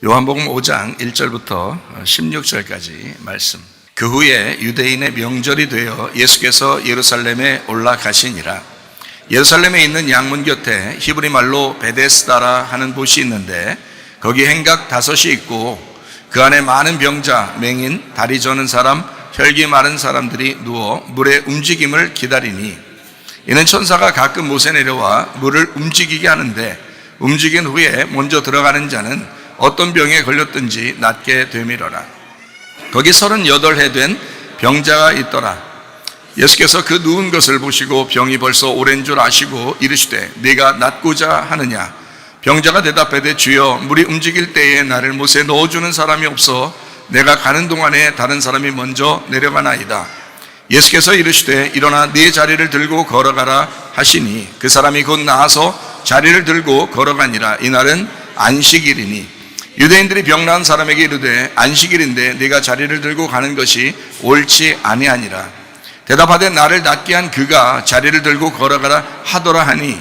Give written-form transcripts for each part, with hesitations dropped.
요한복음 5장 1절부터 16절까지 말씀. 그 후에 유대인의 명절이 되어 예수께서 예루살렘에 올라가시니라. 예루살렘에 있는 양문 곁에 히브리 말로 베데스다라 하는 곳이 있는데 거기 행각 5이 있고 그 안에 많은 병자, 맹인, 다리 저는 사람, 혈기 마른 사람들이 누워 물의 움직임을 기다리니 이는 천사가 가끔 못에 내려와 물을 움직이게 하는데 움직인 후에 먼저 들어가는 자는 어떤 병에 걸렸든지 낫게 되미러라. 거기 38해 된 병자가 있더라. 예수께서 그 누운 것을 보시고 병이 벌써 오랜 줄 아시고 이르시되 네가 낫고자 하느냐? 병자가 대답하되 주여 물이 움직일 때에 나를 못에 넣어주는 사람이 없어 내가 가는 동안에 다른 사람이 먼저 내려가나이다. 예수께서 이르시되 일어나 네 자리를 들고 걸어가라 하시니 그 사람이 곧 나아서 자리를 들고 걸어가니라. 이날은 안식일이니 유대인들이 병나은 사람에게 이르되 안식일인데 네가 자리를 들고 가는 것이 옳지 아니하니라. 대답하되 나를 낫게 한 그가 자리를 들고 걸어가라 하더라 하니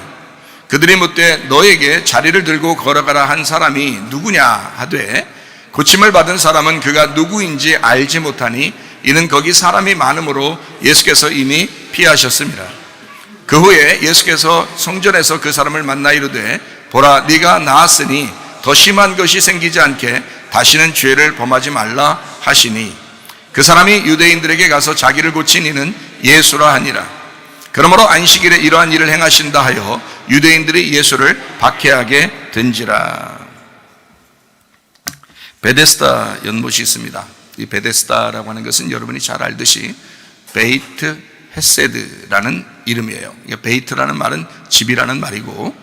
그들이 묻되 너에게 자리를 들고 걸어가라 한 사람이 누구냐 하되 고침을 받은 사람은 그가 누구인지 알지 못하니 이는 거기 사람이 많으므로 예수께서 이미 피하셨습니다. 그 후에 예수께서 성전에서 그 사람을 만나 이르되 보라 네가 나았으니 더 심한 것이 생기지 않게 다시는 죄를 범하지 말라 하시니 그 사람이 유대인들에게 가서 자기를 고친 이는 예수라 하니라. 그러므로 안식일에 이러한 일을 행하신다 하여 유대인들이 예수를 박해하게 된지라. 베데스다 연못이 있습니다. 이 베데스다라고 하는 것은 여러분이 잘 알듯이 베이트 헤세드라는 이름이에요. 베이트라는 말은 집이라는 말이고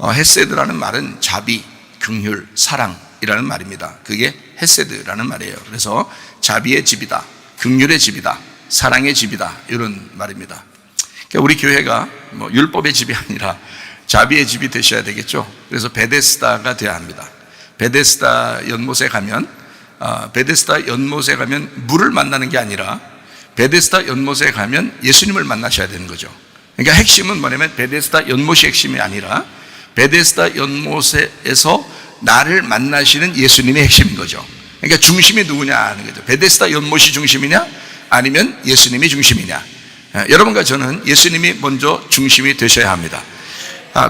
헤세드라는 말은 자비, 긍휼, 사랑이라는 말입니다. 그게 헤세드라는 말이에요. 그래서 자비의 집이다, 긍휼의 집이다, 사랑의 집이다 이런 말입니다. 그러니까 우리 교회가 율법의 집이 아니라 자비의 집이 되셔야 되겠죠. 그래서 베데스다가 되어야 합니다. 베데스다 연못에 가면 물을 만나는 게 아니라 베데스다 연못에 가면 예수님을 만나셔야 되는 거죠. 그러니까 핵심은 뭐냐면 베데스다 연못이 핵심이 아니라 베데스다 연못에서 나를 만나시는 예수님이 핵심인 거죠. 그러니까 중심이 누구냐 하는 거죠. 베데스다 연못이 중심이냐 아니면 예수님이 중심이냐. 여러분과 저는 예수님이 먼저 중심이 되셔야 합니다.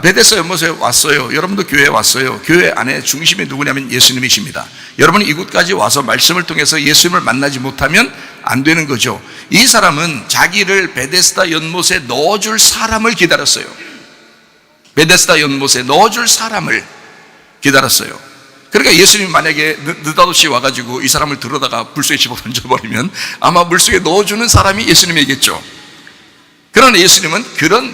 베데스다 연못에 왔어요. 여러분도 교회에 왔어요. 교회 안에 중심이 누구냐면 예수님이십니다. 여러분이 이곳까지 와서 말씀을 통해서 예수님을 만나지 못하면 안 되는 거죠. 이 사람은 자기를 베데스다 연못에 넣어줄 사람을 기다렸어요. 베데스다 연못에 넣어줄 사람을 기다렸어요. 그러니까 예수님 만약에 느닷없이 와가지고 이 사람을 들어다가 물속에 집어 던져버리면 아마 물속에 넣어주는 사람이 예수님이겠죠. 그러나 예수님은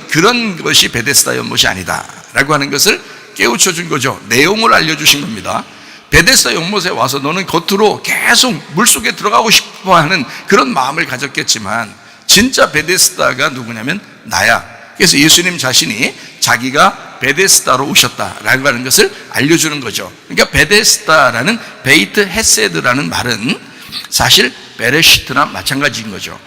그런 것이 베데스다 연못이 아니다라고 하는 것을 깨우쳐 준 거죠. 내용을 알려주신 겁니다. 베데스다 연못에 와서 너는 겉으로 계속 물속에 들어가고 싶어 하는 그런 마음을 가졌겠지만 진짜 베데스다가 누구냐면 나야. 그래서 예수님 자신이 자기가 베데스다로 오셨다라고 하는 것을 알려주는 거죠. 그러니까 베데스다라는 베이트 헤세드라는 말은 사실 베레시트나 마찬가지인 거죠.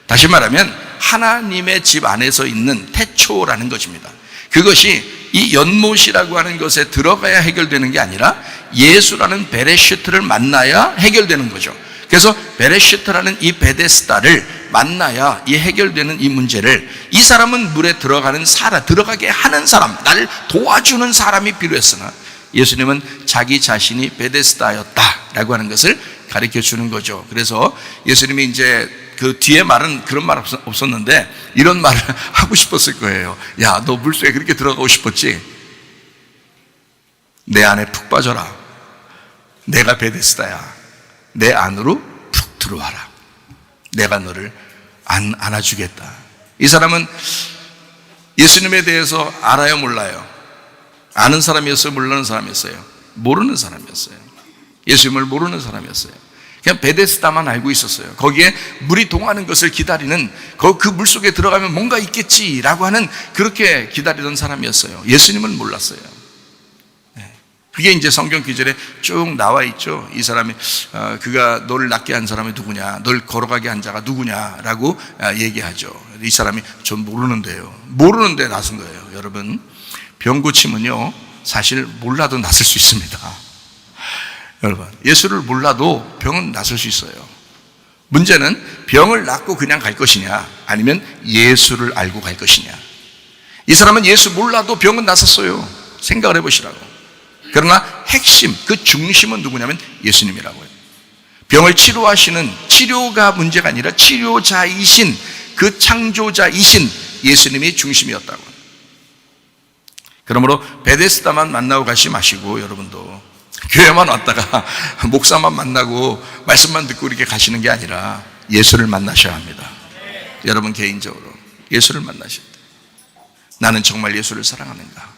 다시 말하면 하나님의 집 안에서 있는 태초라는 것입니다. 그것이 이 연못이라고 하는 것에 들어가야 해결되는 게 아니라 예수라는 베레시트를 만나야 해결되는 거죠. 그래서 베레시트라는 이 베데스다를 만나야 이 해결되는 이 문제를 이 사람은 물에 들어가게 하는 사람, 나를 도와주는 사람이 필요했으나 예수님은 자기 자신이 베데스다였다라고 하는 것을 가르쳐 주는 거죠. 그래서 예수님이 이제 그 뒤에 말은 그런 말 없었는데 이런 말을 하고 싶었을 거예요. 야, 너 물속에 그렇게 들어가고 싶었지? 내 안에 푹 빠져라. 내가 베데스다야. 내 안으로 푹 들어와라. 내가 너를 안아주겠다. 이 사람은 예수님에 대해서 알아요, 몰라요? 아는 사람이었어요, 모르는 사람이었어요? 모르는 사람이었어요. 예수님을 모르는 사람이었어요. 그냥 베데스다만 알고 있었어요. 거기에 물이 동하는 것을 기다리는 그 물속에 들어가면 뭔가 있겠지라고 하는 그렇게 기다리던 사람이었어요. 예수님은 몰랐어요. 그게 이제 성경 구절에 쭉 나와 있죠. 이 사람이 그가 너를 낫게 한 사람이 누구냐, 널 걸어가게 한 자가 누구냐라고 얘기하죠. 이 사람이 전 모르는데요. 모르는데 나선 거예요. 여러분, 병 고침은요 사실 몰라도 낫을 수 있습니다. 여러분, 예수를 몰라도 병은 낫을 수 있어요. 문제는 병을 낫고 그냥 갈 것이냐, 아니면 예수를 알고 갈 것이냐. 이 사람은 예수 몰라도 병은 낫았어요. 생각을 해보시라고. 그러나 핵심, 그 중심은 누구냐면 예수님이라고요. 병을 치료하시는, 치료가 문제가 아니라 치료자이신, 그 창조자이신 예수님이 중심이었다고. 그러므로 베데스다만 만나고 가시 마시고, 여러분도 교회만 왔다가 목사만 만나고 말씀만 듣고 이렇게 가시는 게 아니라 예수를 만나셔야 합니다. 여러분 개인적으로 예수를 만나셔야 돼요. 나는 정말 예수를 사랑하는가?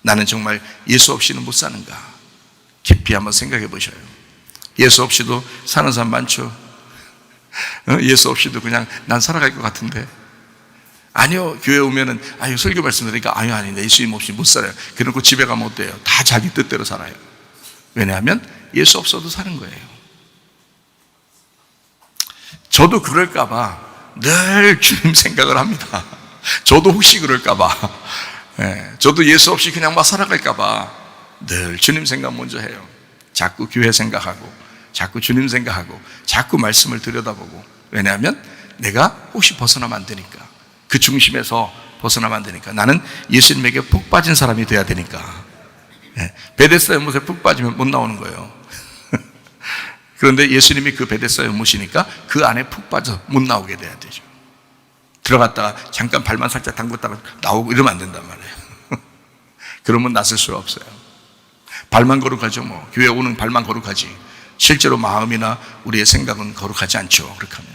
나는 정말 예수 없이는 못 사는가? 깊이 한번 생각해 보셔요. 예수 없이도 사는 사람 많죠. 예수 없이도 그냥 난 살아갈 것 같은데, 아니요, 교회 오면은 아유 설교 말씀 들으니까 아유 아닌데 예수님 없이 못 살아요. 그러고 집에 가면 어때요? 다 자기 뜻대로 살아요. 왜냐하면 예수 없어도 사는 거예요. 저도 그럴까봐 늘 주님 생각을 합니다. 저도 혹시 그럴까봐, 저도 예수 없이 그냥 막 살아갈까봐 늘 주님 생각 먼저 해요. 자꾸 교회 생각하고, 자꾸 주님 생각하고, 자꾸 말씀을 들여다보고. 왜냐하면 내가 혹시 벗어나면 안 되니까, 그 중심에서 벗어나면 안 되니까. 나는 예수님에게 푹 빠진 사람이 돼야 되니까. 베데스다 연못에 푹 빠지면 못 나오는 거예요. 그런데 예수님이 그 베데스다 연못이니까 그 안에 푹 빠져 못 나오게 돼야 되죠. 들어갔다가 잠깐 발만 살짝 담궜다가 나오고 이러면 안 된단 말이에요. 그러면 낫을 수가 없어요. 발만 거룩하죠. 뭐 교회 오는 발만 거룩하지 실제로 마음이나 우리의 생각은 거룩하지 않죠. 그렇게 하면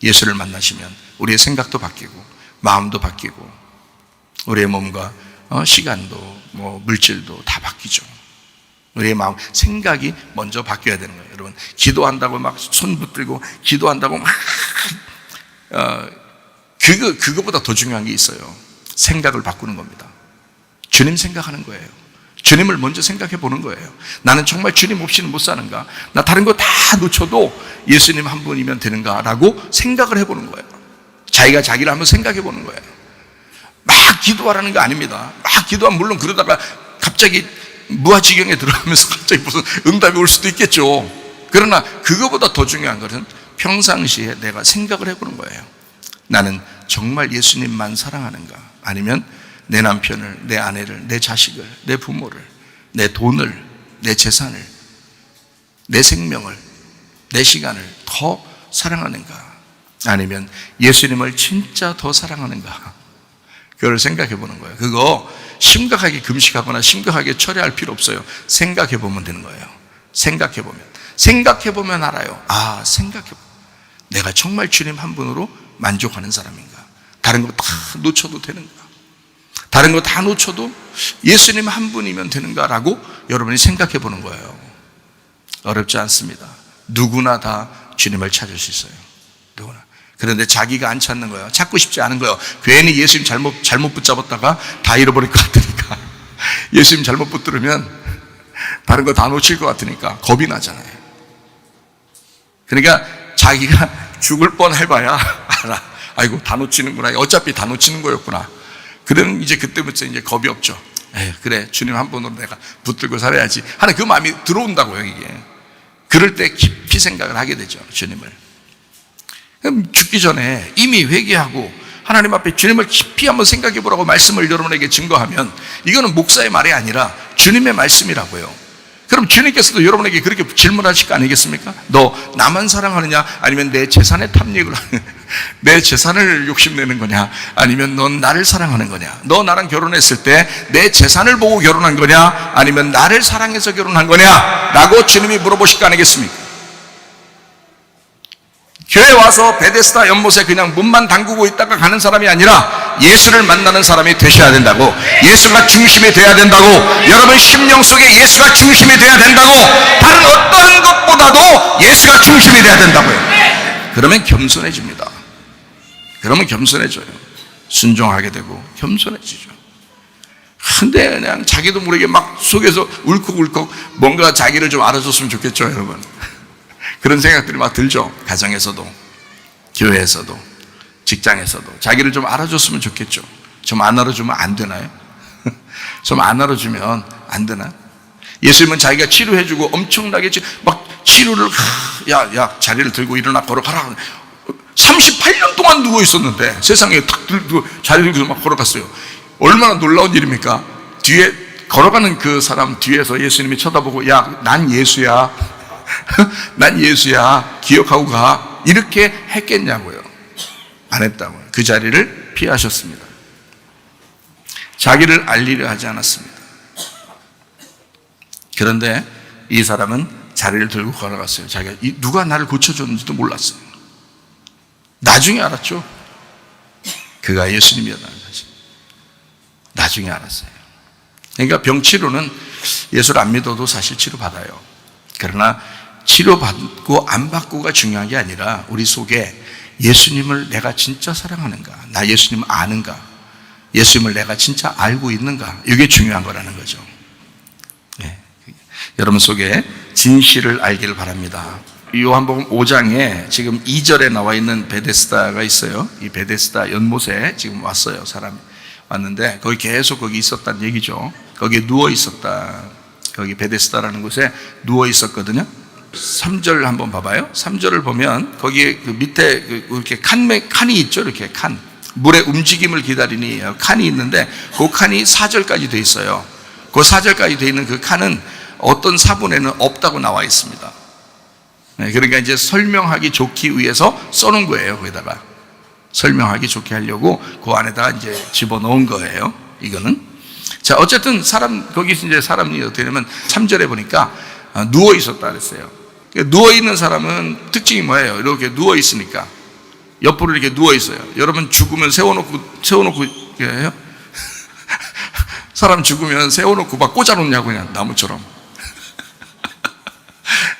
예수를 만나시면 우리의 생각도 바뀌고 마음도 바뀌고 우리의 몸과 시간도 뭐 물질도 다 바뀌죠. 우리의 마음, 생각이 먼저 바뀌어야 되는 거예요. 여러분, 기도한다고 막 손 붙들고 기도한다고 막 그거보다 더 중요한 게 있어요. 생각을 바꾸는 겁니다. 주님 생각하는 거예요. 주님을 먼저 생각해 보는 거예요. 나는 정말 주님 없이는 못 사는가? 나 다른 거 다 놓쳐도 예수님 한 분이면 되는가라고 생각을 해보는 거예요. 자기가 자기를 한번 생각해 보는 거예요. 막 기도하라는 거 아닙니다. 막 기도하면 물론 그러다가 갑자기 무아지경에 들어가면서 갑자기 무슨 응답이 올 수도 있겠죠. 그러나 그거보다 더 중요한 것은 평상시에 내가 생각을 해보는 거예요. 나는 정말 예수님만 사랑하는가? 아니면 내 남편을, 내 아내를, 내 자식을, 내 부모를, 내 돈을, 내 재산을, 내 생명을, 내 시간을 더 사랑하는가? 아니면 예수님을 진짜 더 사랑하는가? 그걸 생각해 보는 거예요. 그거 심각하게 금식하거나 심각하게 처리할 필요 없어요. 생각해 보면 되는 거예요. 생각해 보면 알아요. 아, 내가 정말 주님 한 분으로 만족하는 사람인가? 다른 거 다 놓쳐도 되는가? 다른 거 다 놓쳐도 예수님 한 분이면 되는가라고 여러분이 생각해 보는 거예요. 어렵지 않습니다. 누구나 다 주님을 찾을 수 있어요. 누구나. 그런데 자기가 안 찾는 거예요. 찾고 싶지 않은 거예요. 괜히 예수님 잘못 붙잡았다가 다 잃어버릴 것 같으니까. 예수님 잘못 붙들으면 다른 거 다 놓칠 것 같으니까 겁이 나잖아요. 그러니까 자기가 죽을 뻔 해봐야 알아. 아이고, 다 놓치는구나. 어차피 다 놓치는 거였구나. 그러면 이제 그때부터 이제 겁이 없죠. 에휴, 그래, 주님 한 분으로 내가 붙들고 살아야지 하는 그 마음이 들어온다고요, 이게. 그럴 때 깊이 생각을 하게 되죠, 주님을. 그럼 죽기 전에 이미 회개하고 하나님 앞에 주님을 깊이 한번 생각해 보라고 말씀을 여러분에게 증거하면, 이거는 목사의 말이 아니라 주님의 말씀이라고요. 그럼 주님께서도 여러분에게 그렇게 질문하실 거 아니겠습니까? 너 나만 사랑하느냐? 아니면 내 재산에 탐닉을 하느냐? 내 재산을 욕심내는 거냐? 아니면 넌 나를 사랑하는 거냐? 너 나랑 결혼했을 때 내 재산을 보고 결혼한 거냐? 아니면 나를 사랑해서 결혼한 거냐? 라고 주님이 물어보실 거 아니겠습니까? 교회 와서 베데스다 연못에 그냥 문만 담그고 있다가 가는 사람이 아니라 예수를 만나는 사람이 되셔야 된다고. 예수가 중심이 돼야 된다고. 여러분 심령 속에 예수가 중심이 돼야 된다고. 다른 어떠한 것보다도 예수가 중심이 돼야 된다고요. 그러면 겸손해집니다. 그러면 겸손해져요. 순종하게 되고 겸손해지죠. 근데 그냥 자기도 모르게 막 속에서 울컥울컥 뭔가 자기를 좀 알아줬으면 좋겠죠, 여러분. 그런 생각들이 막 들죠. 가정에서도, 교회에서도, 직장에서도 자기를 좀 알아줬으면 좋겠죠. 좀 안 알아주면 안 되나요? 좀 안 알아주면 안 되나? 예수님은 자기가 치료해주고 엄청나게 막 치료를, 야, 자리를 들고 일어나 걸어가라. 38년 동안 누워 있었는데 세상에 탁 들고 자리를 들고 막 걸어갔어요. 얼마나 놀라운 일입니까? 뒤에 걸어가는 그 사람 뒤에서 예수님이 쳐다보고, 야, 난 예수야. 난 예수야. 기억하고 가. 이렇게 했겠냐고요. 안 했다고요. 그 자리를 피하셨습니다. 자기를 알리려 하지 않았습니다. 그런데 이 사람은 자리를 들고 걸어갔어요. 자기가 누가 나를 고쳐줬는지도 몰랐어요. 나중에 알았죠. 그가 예수님이었다는 거죠. 나중에 알았어요. 그러니까 병치료는 예수를 안 믿어도 사실 치료받아요. 그러나 치료받고 안 받고가 중요한 게 아니라 우리 속에 예수님을 내가 진짜 사랑하는가, 나 예수님을 아는가, 예수님을 내가 진짜 알고 있는가, 이게 중요한 거라는 거죠. 네. 여러분 속에 진실을 알기를 바랍니다. 요한복음 5장에 지금 2절에 나와 있는 베데스다가 있어요. 이 베데스다 연못에 지금 왔어요. 사람이 왔는데 거기 계속 거기 있었다는 얘기죠. 거기에 누워 있었다. 거기 베데스다라는 곳에 누워 있었거든요. 3절 한번 봐봐요. 3절을 보면 거기에 그 밑에 이렇게 칸이 있죠. 이렇게 칸. 물의 움직임을 기다리니 칸이 있는데 그 칸이 4절까지 돼 있어요. 그 4절까지 돼 있는 그 칸은 어떤 사본에는 없다고 나와 있습니다. 그러니까 이제 설명하기 좋기 위해서 써놓은 거예요. 거기다가 설명하기 좋게 하려고 그 안에다가 이제 집어넣은 거예요. 이거는. 자, 어쨌든 거기서 이제 사람이 어떻게 되냐면 3절에 보니까 누워 있었다 그랬어요. 누워 있는 사람은 특징이 뭐예요? 이렇게 누워 있으니까 옆으로 이렇게 누워 있어요. 여러분 죽으면 세워놓고 해요? 사람 죽으면 세워놓고 막 꽂아놓냐고 그냥 나무처럼.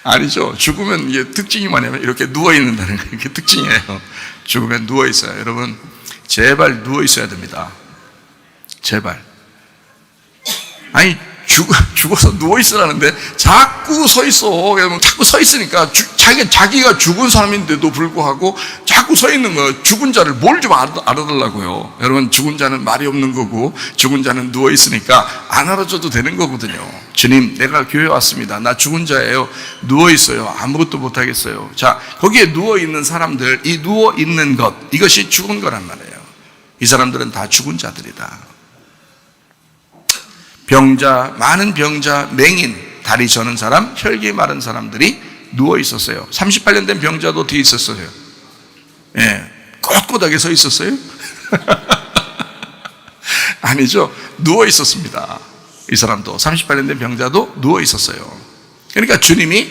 아니죠. 죽으면 이게 특징이 뭐냐면 이렇게 누워 있는다는 거. 이게 특징이에요. 죽으면 누워 있어요. 여러분 제발 누워 있어야 됩니다. 제발. 아니 죽어서 누워 있으라는데 자꾸 서 있어. 자꾸 서 있으니까 자기가 죽은 사람인데도 불구하고 자꾸 서 있는 거예요. 죽은 자를 뭘 좀 알아달라고요. 여러분 죽은 자는 말이 없는 거고 죽은 자는 누워 있으니까 안 알아줘도 되는 거거든요. 주님, 내가 교회 왔습니다. 나 죽은 자예요. 누워 있어요. 아무것도 못 하겠어요. 자, 거기에 누워 있는 사람들, 이 누워 있는 것, 이것이 죽은 거란 말이에요. 이 사람들은 다 죽은 자들이다. 병자, 많은 병자, 맹인, 다리 저는 사람, 혈기 마른 사람들이 누워 있었어요. 38년 된 병자도 뒤에 있었어요. 예, 꼿꼿하게 서 있었어요? 아니죠. 누워 있었습니다. 이 사람도 38년 된 병자도 누워 있었어요. 그러니까 주님이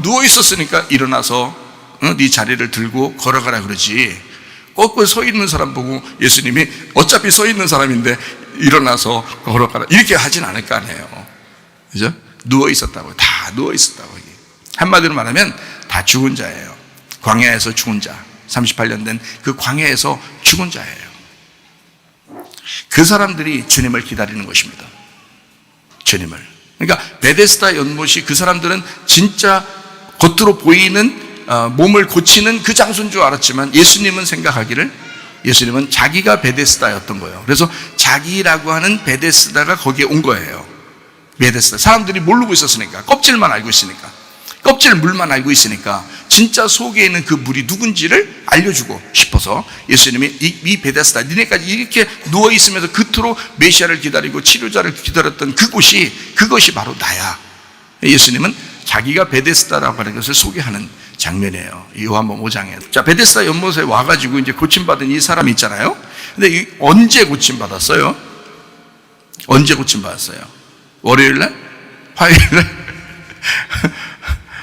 누워 있었으니까 일어나서 네 자리를 들고 걸어가라 그러지. 꼭 서 있는 사람 보고 예수님이 어차피 서 있는 사람인데 일어나서 걸어가라 이렇게 하진 않을 거 아니에요. 그죠? 누워 있었다고. 다 누워 있었다고. 한마디로 말하면 다 죽은 자예요. 광야에서 죽은 자. 38년 된 그 광야에서 죽은 자예요. 그 사람들이 주님을 기다리는 것입니다. 주님을. 그러니까 베데스다 연못이 그 사람들은 진짜 겉으로 보이는 몸을 고치는 그 장소인 줄 알았지만 예수님은 생각하기를 예수님은 자기가 베데스다였던 거예요. 그래서 자기라고 하는 베데스다가 거기에 온 거예요. 베데스다. 사람들이 모르고 있었으니까. 껍질만 알고 있으니까. 껍질 물만 알고 있으니까 진짜 속에 있는 그 물이 누군지를 알려주고 싶어서 예수님이 이 베데스다, 니네까지 이렇게 누워있으면서 그토록 메시아를 기다리고 치료자를 기다렸던 그것이 바로 나야. 예수님은 자기가 베데스다라고 하는 것을 소개하는 장면이에요. 요한복음 5장에. 자, 베데스다 연못에 와가지고 이제 고침받은 이 사람이 있잖아요. 근데 언제 고침받았어요? 언제 고침받았어요? 월요일날? 화요일날?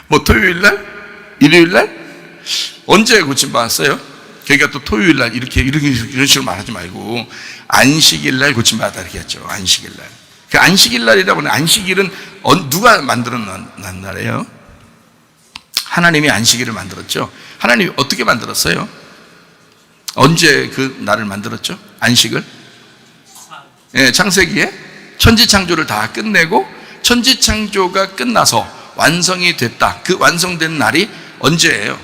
뭐 토요일날? 일요일날? 언제 고침받았어요? 그러니까 또 토요일날 이런 식으로 말하지 말고 안식일날 고침받았다 이렇게 했죠. 안식일날. 그 안식일날이라고 하는 안식일은 누가 만들어낸 날이에요? 하나님이 안식일을 만들었죠. 하나님이 어떻게 만들었어요? 언제 그 날을 만들었죠? 안식을? 예, 창세기에 천지창조를 다 끝내고 천지창조가 끝나서 완성이 됐다. 그 완성된 날이 언제예요?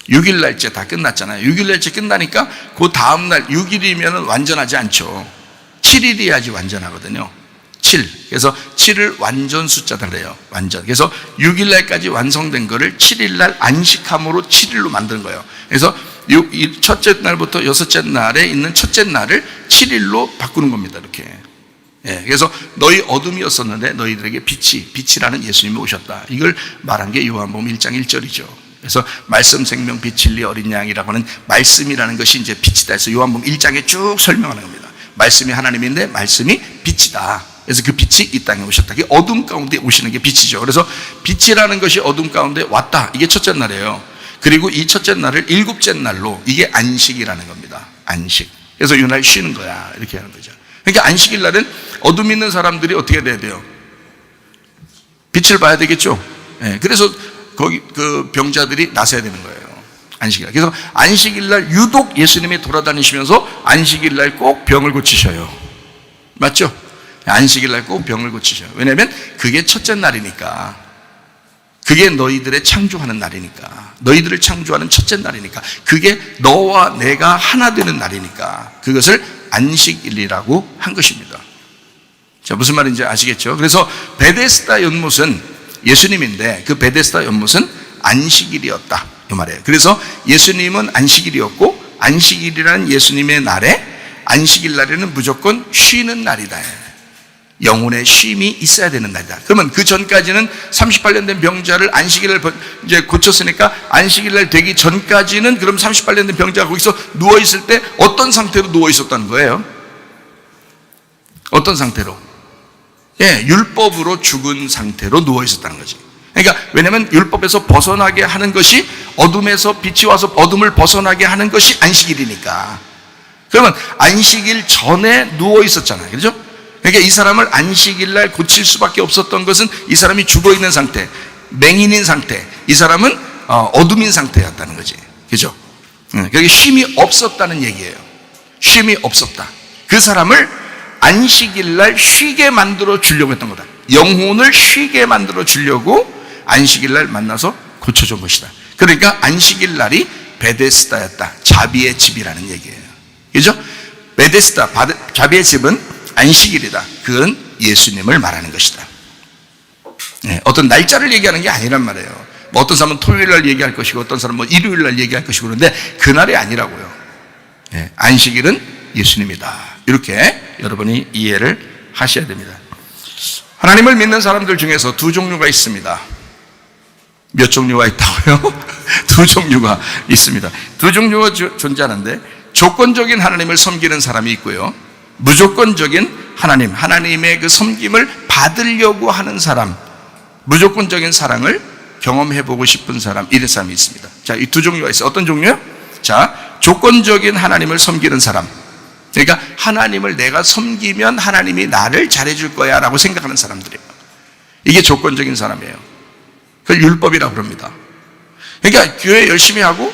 6일날째 다 끝났잖아요. 6일날째 끝나니까 그 다음날 6일이면 완전하지 않죠. 7일이야지 완전하거든요. 7. 그래서 7을 완전 숫자다 그래요. 완전. 그래서 6일 날까지 완성된 거를 7일 날 안식함으로 7일로 만든 거예요. 그래서 이 첫째 날부터 여섯째 날에 있는 첫째 날을 7일로 바꾸는 겁니다. 이렇게. 예, 그래서 너희 어둠이었었는데 너희들에게 빛이라는 예수님이 오셨다. 이걸 말한 게 요한복음 1장 1절이죠. 그래서 말씀, 생명, 빛, 진리, 어린 양이라고 하는 말씀이라는 것이 이제 빛이다 해서 요한복음 1장에 쭉 설명하는 겁니다. 말씀이 하나님인데 말씀이 빛이다. 그래서 그 빛이 이 땅에 오셨다. 그게 어둠 가운데 오시는 게 빛이죠. 그래서 빛이라는 것이 어둠 가운데 왔다. 이게 첫째 날이에요. 그리고 이 첫째 날을 일곱째 날로, 이게 안식이라는 겁니다. 안식. 그래서 이날 쉬는 거야. 이렇게 하는 거죠. 그러니까 안식일 날은 어둠 있는 사람들이 어떻게 돼야 돼요? 빛을 봐야 되겠죠. 예, 그래서 거기 그 병자들이 나서야 되는 거예요. 안식일. 그래서 안식일 날 유독 예수님이 돌아다니시면서 안식일 날 꼭 병을 고치셔요. 맞죠? 안식일 날 꼭 병을 고치셔요. 왜냐하면 그게 첫째 날이니까. 그게 너희들의 창조하는 날이니까. 너희들을 창조하는 첫째 날이니까. 그게 너와 내가 하나 되는 날이니까. 그것을 안식일이라고 한 것입니다. 자, 무슨 말인지 아시겠죠? 그래서 베데스다 연못은 예수님인데 그 베데스다 연못은 안식일이었다. 이 말이에요. 그래서 예수님은 안식일이었고 안식일이라는 예수님의 날에 안식일 날에는 무조건 쉬는 날이다. 영혼의 쉼이 있어야 되는 날이다. 그러면 그 전까지는 38년 된 병자를 안식일날 이제 고쳤으니까 안식일날 되기 전까지는 그럼 38년 된 병자가 거기서 누워있을 때 어떤 상태로 누워있었다는 거예요? 어떤 상태로? 예, 율법으로 죽은 상태로 누워있었다는 거지. 그러니까 왜냐하면 율법에서 벗어나게 하는 것이 어둠에서 빛이 와서 어둠을 벗어나게 하는 것이 안식일이니까. 그러면 안식일 전에 누워있었잖아요. 그렇죠? 그러니까 이 사람을 안식일 날 고칠 수밖에 없었던 것은 이 사람이 죽어있는 상태, 맹인인 상태, 이 사람은 어둠인 상태였다는 거지. 그죠? 그게 쉼이 없었다는 얘기예요. 쉼이 없었다. 그 사람을 안식일 날 쉬게 만들어 주려고 했던 거다. 영혼을 쉬게 만들어 주려고 안식일 날 만나서 고쳐준 것이다. 그러니까 안식일 날이 베데스다였다. 자비의 집이라는 얘기예요. 그죠? 베데스다, 자비의 집은 안식일이다. 그건 예수님을 말하는 것이다. 네, 어떤 날짜를 얘기하는 게 아니란 말이에요. 뭐 어떤 사람은 토요일 날 얘기할 것이고 어떤 사람은 뭐 일요일 날 얘기할 것이고 그런데 그날이 아니라고요. 네, 안식일은 예수님이다. 이렇게 여러분이 이해를 하셔야 됩니다. 하나님을 믿는 사람들 중에서 두 종류가 있습니다. 몇 종류가 있다고요? 두 종류가 있습니다. 두 종류가 존재하는데 조건적인 하나님을 섬기는 사람이 있고요. 무조건적인 하나님의 그 섬김을 받으려고 하는 사람, 무조건적인 사랑을 경험해보고 싶은 사람, 이런 사람이 있습니다. 자, 이 두 종류가 있어요. 어떤 종류요? 자, 조건적인 하나님을 섬기는 사람. 그러니까 하나님을 내가 섬기면 하나님이 나를 잘해줄 거야 라고 생각하는 사람들이에요. 이게 조건적인 사람이에요. 그걸 율법이라고 그럽니다. 그러니까 교회 열심히 하고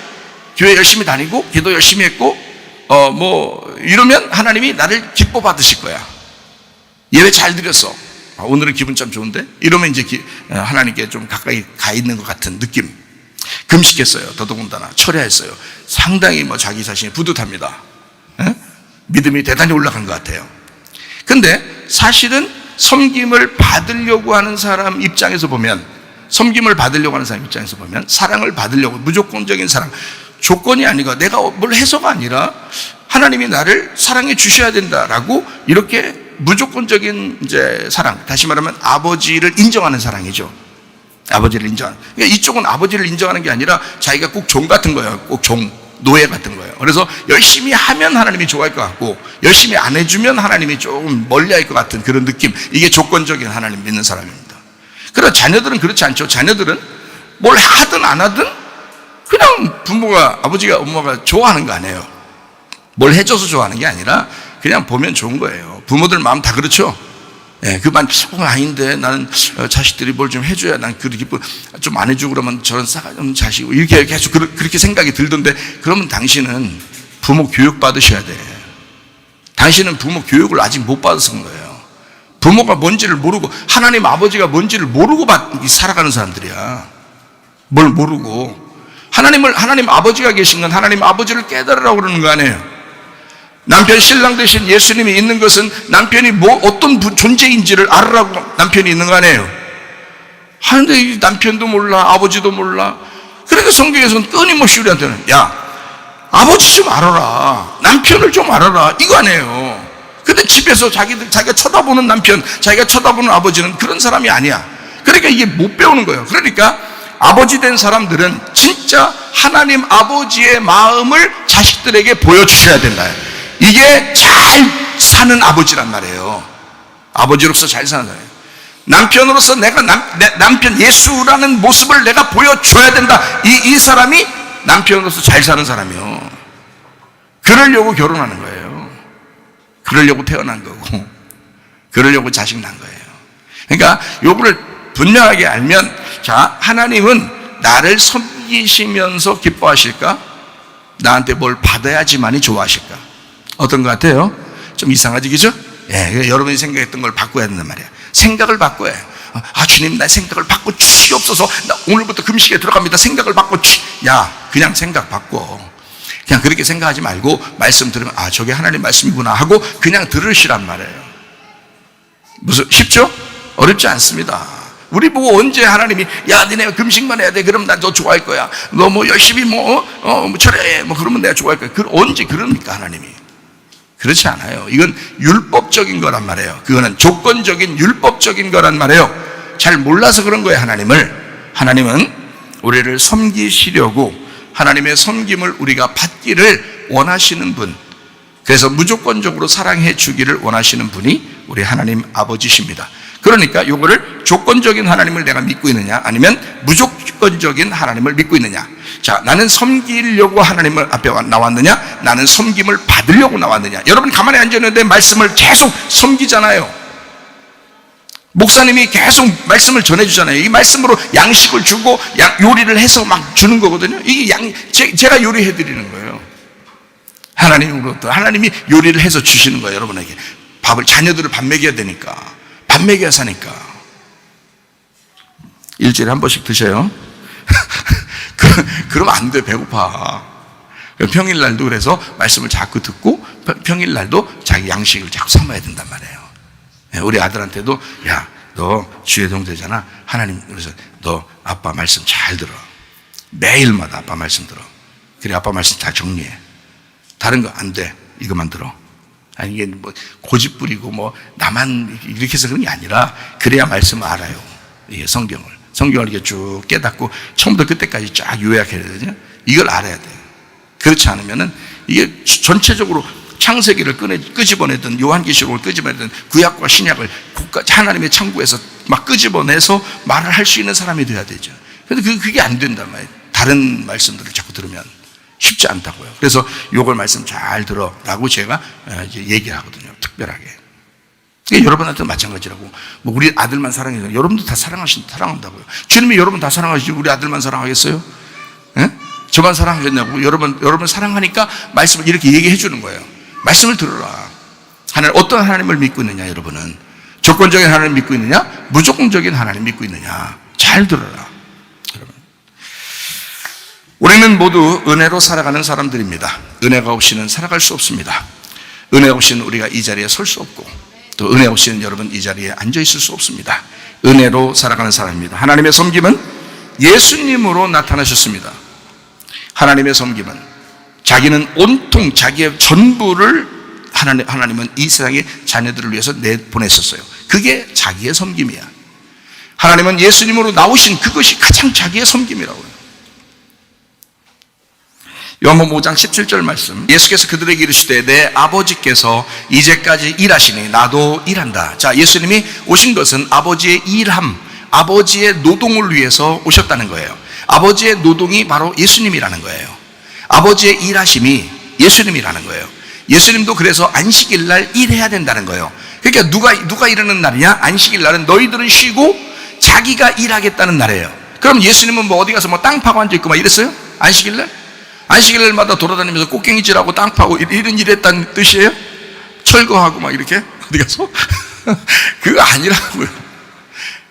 교회 열심히 다니고 기도 열심히 했고 이러면 하나님이 나를 기뻐 받으실 거야. 예배 잘 드렸어. 오늘은 기분 참 좋은데? 이러면 이제 하나님께 좀 가까이 가 있는 것 같은 느낌. 금식했어요. 더더군다나 철야했어요. 상당히 자기 자신이 뿌듯합니다. 에? 믿음이 대단히 올라간 것 같아요. 근데 사실은 섬김을 받으려고 하는 사람 입장에서 보면, 섬김을 받으려고 하는 사람 입장에서 보면, 사랑을 받으려고, 무조건적인 사랑, 조건이 아니고 내가 뭘 해서가 아니라 하나님이 나를 사랑해 주셔야 된다라고 이렇게 무조건적인 이제 사랑, 다시 말하면 아버지를 인정하는 사랑이죠. 아버지를 인정하는. 그러니까 이쪽은 아버지를 인정하는 게 아니라 자기가 꼭 종 같은 거예요. 꼭 종, 노예 같은 거예요. 그래서 열심히 하면 하나님이 좋아할 것 같고 열심히 안 해주면 하나님이 조금 멀리할 것 같은 그런 느낌. 이게 조건적인 하나님 믿는 사람입니다. 그러나 자녀들은 그렇지 않죠. 자녀들은 뭘 하든 안 하든 그냥 부모가, 아버지가, 엄마가 좋아하는 거 아니에요. 뭘 해줘서 좋아하는 게 아니라 그냥 보면 좋은 거예요. 부모들 마음 다 그렇죠. 예, 그만 아닌데 나는 자식들이 뭘 좀 해줘야 난 그렇게 좀 안 해주고 그러면 저런 싸가지 없는 자식 이렇게 계속 그렇게 생각이 들던데, 그러면 당신은 부모 교육 받으셔야 돼. 당신은 부모 교육을 아직 못 받았은 거예요. 부모가 뭔지를 모르고 하나님 아버지가 뭔지를 모르고 살아가는 사람들이야. 뭘 모르고 하나님 아버지가 계신 건 하나님 아버지를 깨달으라고 그러는 거 아니에요. 남편 신랑 대신 예수님이 있는 것은 남편이 어떤 존재인지를 알으라고 남편이 있는 거 아니에요. 하는데 이 남편도 몰라, 아버지도 몰라. 그러니까 성경에서는 끊임없이 우리한테는 야, 아버지 좀 알아라, 남편을 좀 알아라, 이거 아니에요. 근데 집에서 자기가 쳐다보는 남편, 자기가 쳐다보는 아버지는 그런 사람이 아니야. 그러니까 이게 못 배우는 거예요. 그러니까 아버지 된 사람들은 진짜 하나님 아버지의 마음을 자식들에게 보여주셔야 된다. 이게 잘 사는 아버지란 말이에요. 아버지로서 잘 사는 사람이에요. 남편으로서 내가 남편 예수라는 모습을 내가 보여줘야 된다. 이 사람이 남편으로서 잘 사는 사람이요. 그러려고 결혼하는 거예요. 그러려고 태어난 거고, 그러려고 자식 낳은 거예요. 그러니까 요거를 분명하게 알면, 자, 하나님은 나를 섬기시면서 기뻐하실까? 나한테 뭘 받아야지만이 좋아하실까? 어떤 것 같아요? 좀 이상하지, 그죠? 예, 여러분이 생각했던 걸 바꿔야 된단 말이야. 생각을 바꿔야 해요. 아, 주님, 나 생각을 바꿔 주시옵소서. 나 오늘부터 금식에 들어갑니다. 생각을 바꿔 야, 그냥 생각 바꿔. 그냥 그렇게 생각하지 말고 말씀 들으면 아, 저게 하나님 말씀이구나 하고 그냥 들으시란 말이에요. 무슨 쉽죠? 어렵지 않습니다. 우리 보고 언제 하나님이 야, 니네 금식만 해야 돼, 그럼 난 너 좋아할 거야, 너 뭐 열심히 철회해, 그러면 내가 좋아할 거야. 언제 그럽니까 하나님이? 그렇지 않아요. 이건 율법적인 거란 말이에요. 그거는 조건적인 율법적인 거란 말이에요. 잘 몰라서 그런 거예요. 하나님은 우리를 섬기시려고, 하나님의 섬김을 우리가 받기를 원하시는 분, 그래서 무조건적으로 사랑해 주기를 원하시는 분이 우리 하나님 아버지십니다. 그러니까 요거를 조건적인 하나님을 내가 믿고 있느냐, 아니면 무조건적인 하나님을 믿고 있느냐. 자, 나는 섬기려고 하나님을 앞에 나왔느냐, 나는 섬김을 받으려고 나왔느냐. 여러분 가만히 앉았는데 말씀을 계속 섬기잖아요. 목사님이 계속 말씀을 전해주잖아요. 이 말씀으로 양식을 주고 요리를 해서 막 주는 거거든요. 이게 제가 요리해 드리는 거예요. 하나님으로부터 하나님이 요리를 해서 주시는 거예요. 여러분에게 밥을, 자녀들을 밥 먹여야 되니까, 밥 먹여야 사니까. 일주일에 한 번씩 드셔요. 그러면 안 돼, 배고파. 평일날도 그래서 말씀을 자꾸 듣고 평일날도 자기 양식을 자꾸 삼아야 된단 말이에요. 우리 아들한테도 야, 너 주의 동자잖아. 하나님 그래서 너 아빠 말씀 잘 들어. 매일마다 아빠 말씀 들어. 그래, 아빠 말씀 다 정리해. 다른 거 안 돼. 이것만 들어. 아니, 이게 뭐 고집 부리고 나만 이렇게 해서 그런 게 아니라, 그래야 말씀을 알아요. 이게 성경을 이렇게 쭉 깨닫고 처음부터 끝까지 쫙 요약해야 되거든요. 이걸 알아야 돼요. 그렇지 않으면은 이게 전체적으로 창세기를 끄집어내든 요한계시록을 끄집어내든 구약과 신약을 하나님의 창고에서 막 끄집어내서 말을 할 수 있는 사람이 돼야 되죠. 그런데 그게 안 된단 말이에요. 다른 말씀들을 자꾸 들으면 쉽지 않다고요. 그래서 요걸 말씀 잘 들어라고 제가 이제 얘기를 하거든요. 특별하게. 여러분한테도 마찬가지라고. 우리 아들만 사랑해요. 여러분도 다 사랑한다고요. 주님이 여러분 다 사랑하시지 우리 아들만 사랑하겠어요? 예? 저만 사랑하겠냐고. 여러분 사랑하니까 말씀을 이렇게 얘기해 주는 거예요. 말씀을 들어라. 어떤 하나님을 믿고 있느냐, 여러분은? 조건적인 하나님 믿고 있느냐, 무조건적인 하나님 믿고 있느냐. 잘 들어라, 여러분. 우리는 모두 은혜로 살아가는 사람들입니다. 은혜가 없이는 살아갈 수 없습니다. 은혜 없이는 우리가 이 자리에 설 수 없고, 또 은혜 없이는 여러분 이 자리에 앉아 있을 수 없습니다. 은혜로 살아가는 사람입니다. 하나님의 섬김은 예수님으로 나타나셨습니다. 하나님의 섬김은 자기는 온통 자기의 전부를 하나님은 이 세상의 자녀들을 위해서 내보냈었어요. 그게 자기의 섬김이야. 하나님은 예수님으로 나오신 그것이 가장 자기의 섬김이라고요. 요한복음 5장 17절 말씀, 예수께서 그들에게 이르시되 내 아버지께서 이제까지 일하시니 나도 일한다. 자, 예수님이 오신 것은 아버지의 일함, 아버지의 노동을 위해서 오셨다는 거예요. 아버지의 노동이 바로 예수님이라는 거예요. 아버지의 일하심이 예수님이라는 거예요. 예수님도 그래서 안식일 날 일해야 된다는 거예요. 그러니까 누가 일하는 날이냐? 안식일 날은 너희들은 쉬고 자기가 일하겠다는 날이에요. 그럼 예수님은 어디 가서 땅 파고 앉아있고 이랬어요? 안식일 날? 안식일 날마다 돌아다니면서 꽃갱이질하고 땅 파고 이런 일 했다는 뜻이에요? 철거하고 이렇게 어디 가서? 그거 아니라고요.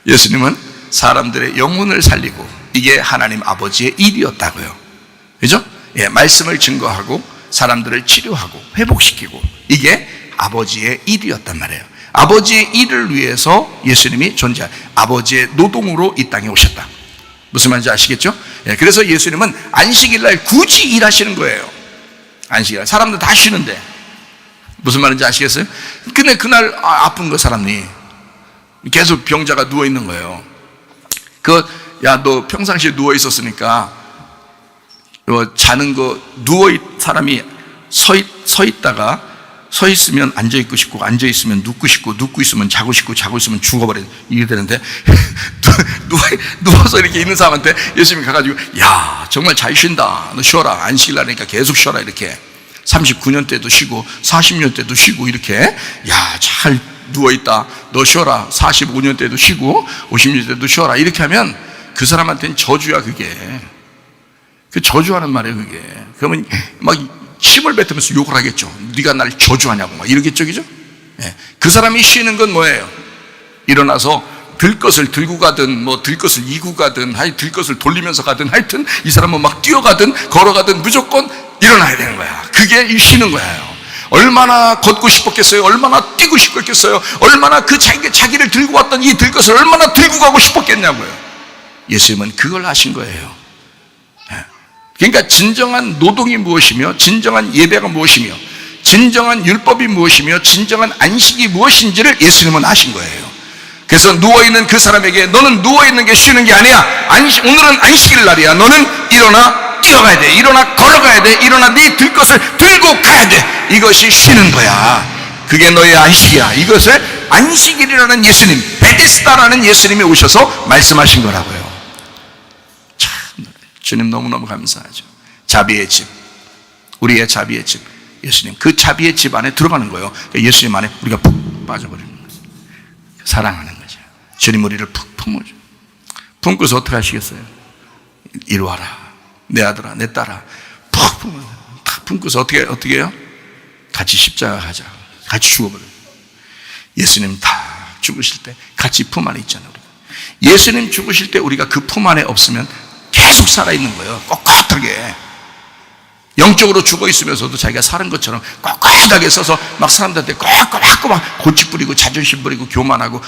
예수님은 사람들의 영혼을 살리고, 이게 하나님 아버지의 일이었다고요. 그죠? 예, 말씀을 증거하고 사람들을 치료하고 회복시키고, 이게 아버지의 일이었단 말이에요. 아버지의 일을 위해서 예수님이 아버지의 노동으로 이 땅에 오셨다. 무슨 말인지 아시겠죠? 그래서 예수님은 안식일날 굳이 일하시는 거예요. 안식일 사람들 다 쉬는데. 무슨 말인지 아시겠어요? 근데 그날 아픈 거 사람이 계속 병자가 누워 있는 거예요. 야, 너 평상시에 누워 있었으니까 자는 거 사람이 서 있다가 서 있으면 앉아 있고 싶고, 앉아 있으면 눕고 싶고, 눕고 있으면 자고 싶고, 자고 있으면 죽어버려. 이게 되는데 누워서 이렇게 있는 사람한테 예수님이 가가지고, 야, 정말 잘 쉰다. 너 쉬어라. 안식일이니까 계속 쉬어라. 이렇게 39년 때도 쉬고 40년 때도 쉬고, 이렇게, 야, 잘 누워있다. 너 쉬어라. 45년 때도 쉬고 50년 때도 쉬어라. 이렇게 하면 그 사람한테는 저주야. 그게 그 저주하는 말이에요. 그게 그러면 막 힘을 뱉으면서 욕을 하겠죠. 네가 날 저주하냐고 막 이러겠죠. 그죠? 그 사람이 쉬는 건 뭐예요? 일어나서 들것을 들고 가든 들것을 이고 가든 들것을 돌리면서 가든, 하여튼 이 사람은 막 뛰어가든 걸어가든 무조건 일어나야 되는 거야. 그게 쉬는 거예요. 얼마나 걷고 싶었겠어요? 얼마나 뛰고 싶었겠어요? 얼마나 자기를 들고 왔던 이 들것을 얼마나 들고 가고 싶었겠냐고요. 예수님은 그걸 하신 거예요. 그러니까 진정한 노동이 무엇이며, 진정한 예배가 무엇이며, 진정한 율법이 무엇이며, 진정한 안식이 무엇인지를 예수님은 아신 거예요. 그래서 누워있는 그 사람에게, 너는 누워있는 게 쉬는 게 아니야. 오늘은 안식일 날이야. 너는 일어나 뛰어가야 돼. 일어나 걸어가야 돼. 일어나 네 들것을 들고 가야 돼. 이것이 쉬는 거야. 그게 너의 안식이야. 이것을 안식일이라는 예수님, 베데스다라는 예수님이 오셔서 말씀하신 거라고요. 주님 너무너무 감사하죠. 자비의 집, 우리의 자비의 집, 예수님, 그 자비의 집 안에 들어가는 거예요. 예수님 안에 우리가 푹 빠져버리는 거예요. 사랑하는 거죠. 주님 우리를 푹 품어줘. 품고서 어떻게 하시겠어요? 이리 와라, 내 아들아, 내 딸아, 푹 품어줘. 탁 품고서 어떻게 해요? 같이 십자가 가자. 같이 죽어버려요. 예수님 다 죽으실 때 같이 품 안에 있잖아요. 예수님 죽으실 때 우리가 그 품 안에 없으면 계속 살아있는 거예요. 꼿꼿하게. 영적으로 죽어 있으면서도 자기가 사는 것처럼 꼿꼿하게 서서 막 사람들한테 꽉꽉 막 고집 부리고 자존심 부리고 교만하고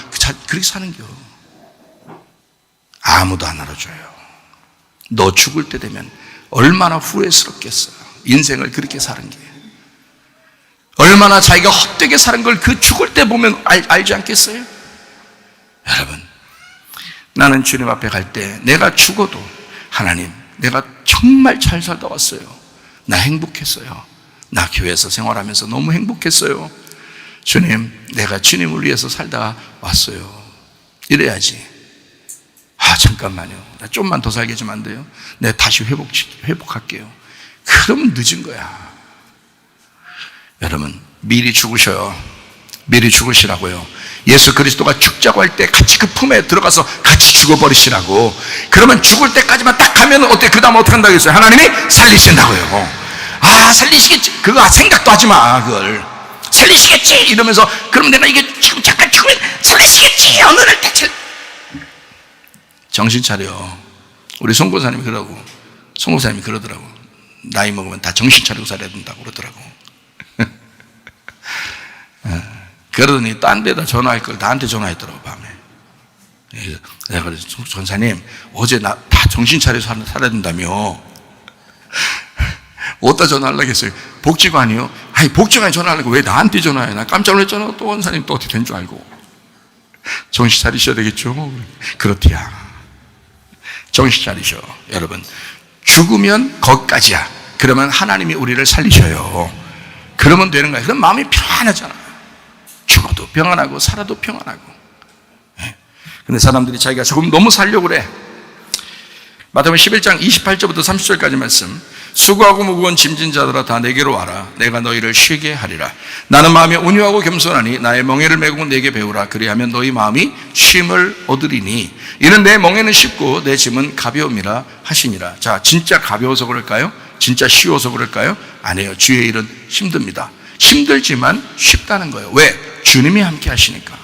그렇게 사는 겨. 아무도 안 알아줘요. 너 죽을 때 되면 얼마나 후회스럽겠어요. 인생을 그렇게 사는 게. 얼마나 자기가 헛되게 사는 걸 그 죽을 때 보면 알지 않겠어요? 여러분, 나는 주님 앞에 갈 때 내가 죽어도, 하나님, 내가 정말 잘 살다 왔어요. 나 행복했어요. 나 교회에서 생활하면서 너무 행복했어요. 주님, 내가 주님을 위해서 살다 왔어요. 이래야지. 잠깐만요. 나 좀만 더 살게 좀 안 돼요? 내가 다시 회복할게요. 그러면 늦은 거야. 여러분, 미리 죽으셔요. 미리 죽으시라고요. 예수 그리스도가 죽자고 할 때 같이 그 품에 들어가서 같이 죽어버리시라고. 그러면 죽을 때까지만 딱 하면 어때? 그 다음 어떻게 한다고 했어요? 하나님이 살리신다고요. 살리시겠지. 그거 생각도 하지 마. 그걸 살리시겠지 이러면서, 그럼 내가 이게 지금 잠깐 죽으면 살리시겠지. 어느 날 대체 정신 차려. 우리 송고사님이 그러더라고. 나이 먹으면 다 정신 차리고 살아야 된다고 그러더라고. 그러더니 딴 데다 전화할 걸 나한테 전화했더라고, 밤에. 내가 그래서, 전사님, 어제 나 다 정신 차려서 살아야 된다며. 어디다 전화하려고 했어요? 복지관이요? 복지관에 전화하려고 왜 나한테 전화해? 나 깜짝 놀랐잖아. 또 원사님 또 어떻게 된 줄 알고. 정신 차리셔야 되겠죠? 그렇디야. 정신 차리셔. 여러분, 죽으면 거기까지야. 그러면 하나님이 우리를 살리셔요. 그러면 되는 거야. 그럼 마음이 편안하잖아. 죽어도 평안하고 살아도 평안하고. 근데 사람들이 자기가 조금 너무 살려고 그래. 마태복음 11장 28절부터 30절까지 말씀. 수고하고 무거운 짐진 자들아 다 내게로 와라. 내가 너희를 쉬게 하리라. 나는 마음이 온유하고 겸손하니 나의 멍에를 메고 내게 배우라. 그리하면 너희 마음이 쉼을 얻으리니 이는 내 멍에는 쉽고 내 짐은 가벼움이라 하시니라. 자, 진짜 가벼워서 그럴까요? 진짜 쉬워서 그럴까요? 아니에요. 주의 일은 힘듭니다. 힘들지만 쉽다는 거예요. 왜? 주님이 함께 하시니까.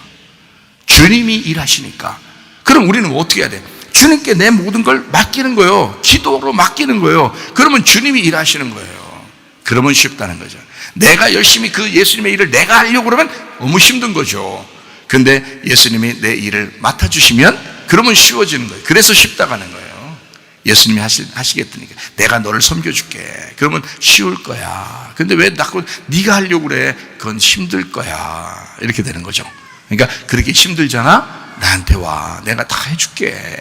주님이 일하시니까. 그럼 우리는 어떻게 해야 돼? 주님께 내 모든 걸 맡기는 거예요. 기도로 맡기는 거예요. 그러면 주님이 일하시는 거예요. 그러면 쉽다는 거죠. 내가 열심히 그 예수님의 일을 내가 하려고 그러면 너무 힘든 거죠. 근데 예수님이 내 일을 맡아주시면 그러면 쉬워지는 거예요. 그래서 쉽다고 하는 거예요. 예수님이 하시겠다니까. 내가 너를 섬겨줄게. 그러면 쉬울 거야. 근데 왜 자꾸 네가 하려고 그래? 그건 힘들 거야. 이렇게 되는 거죠. 그러니까 그렇게 힘들잖아? 나한테 와. 내가 다 해줄게.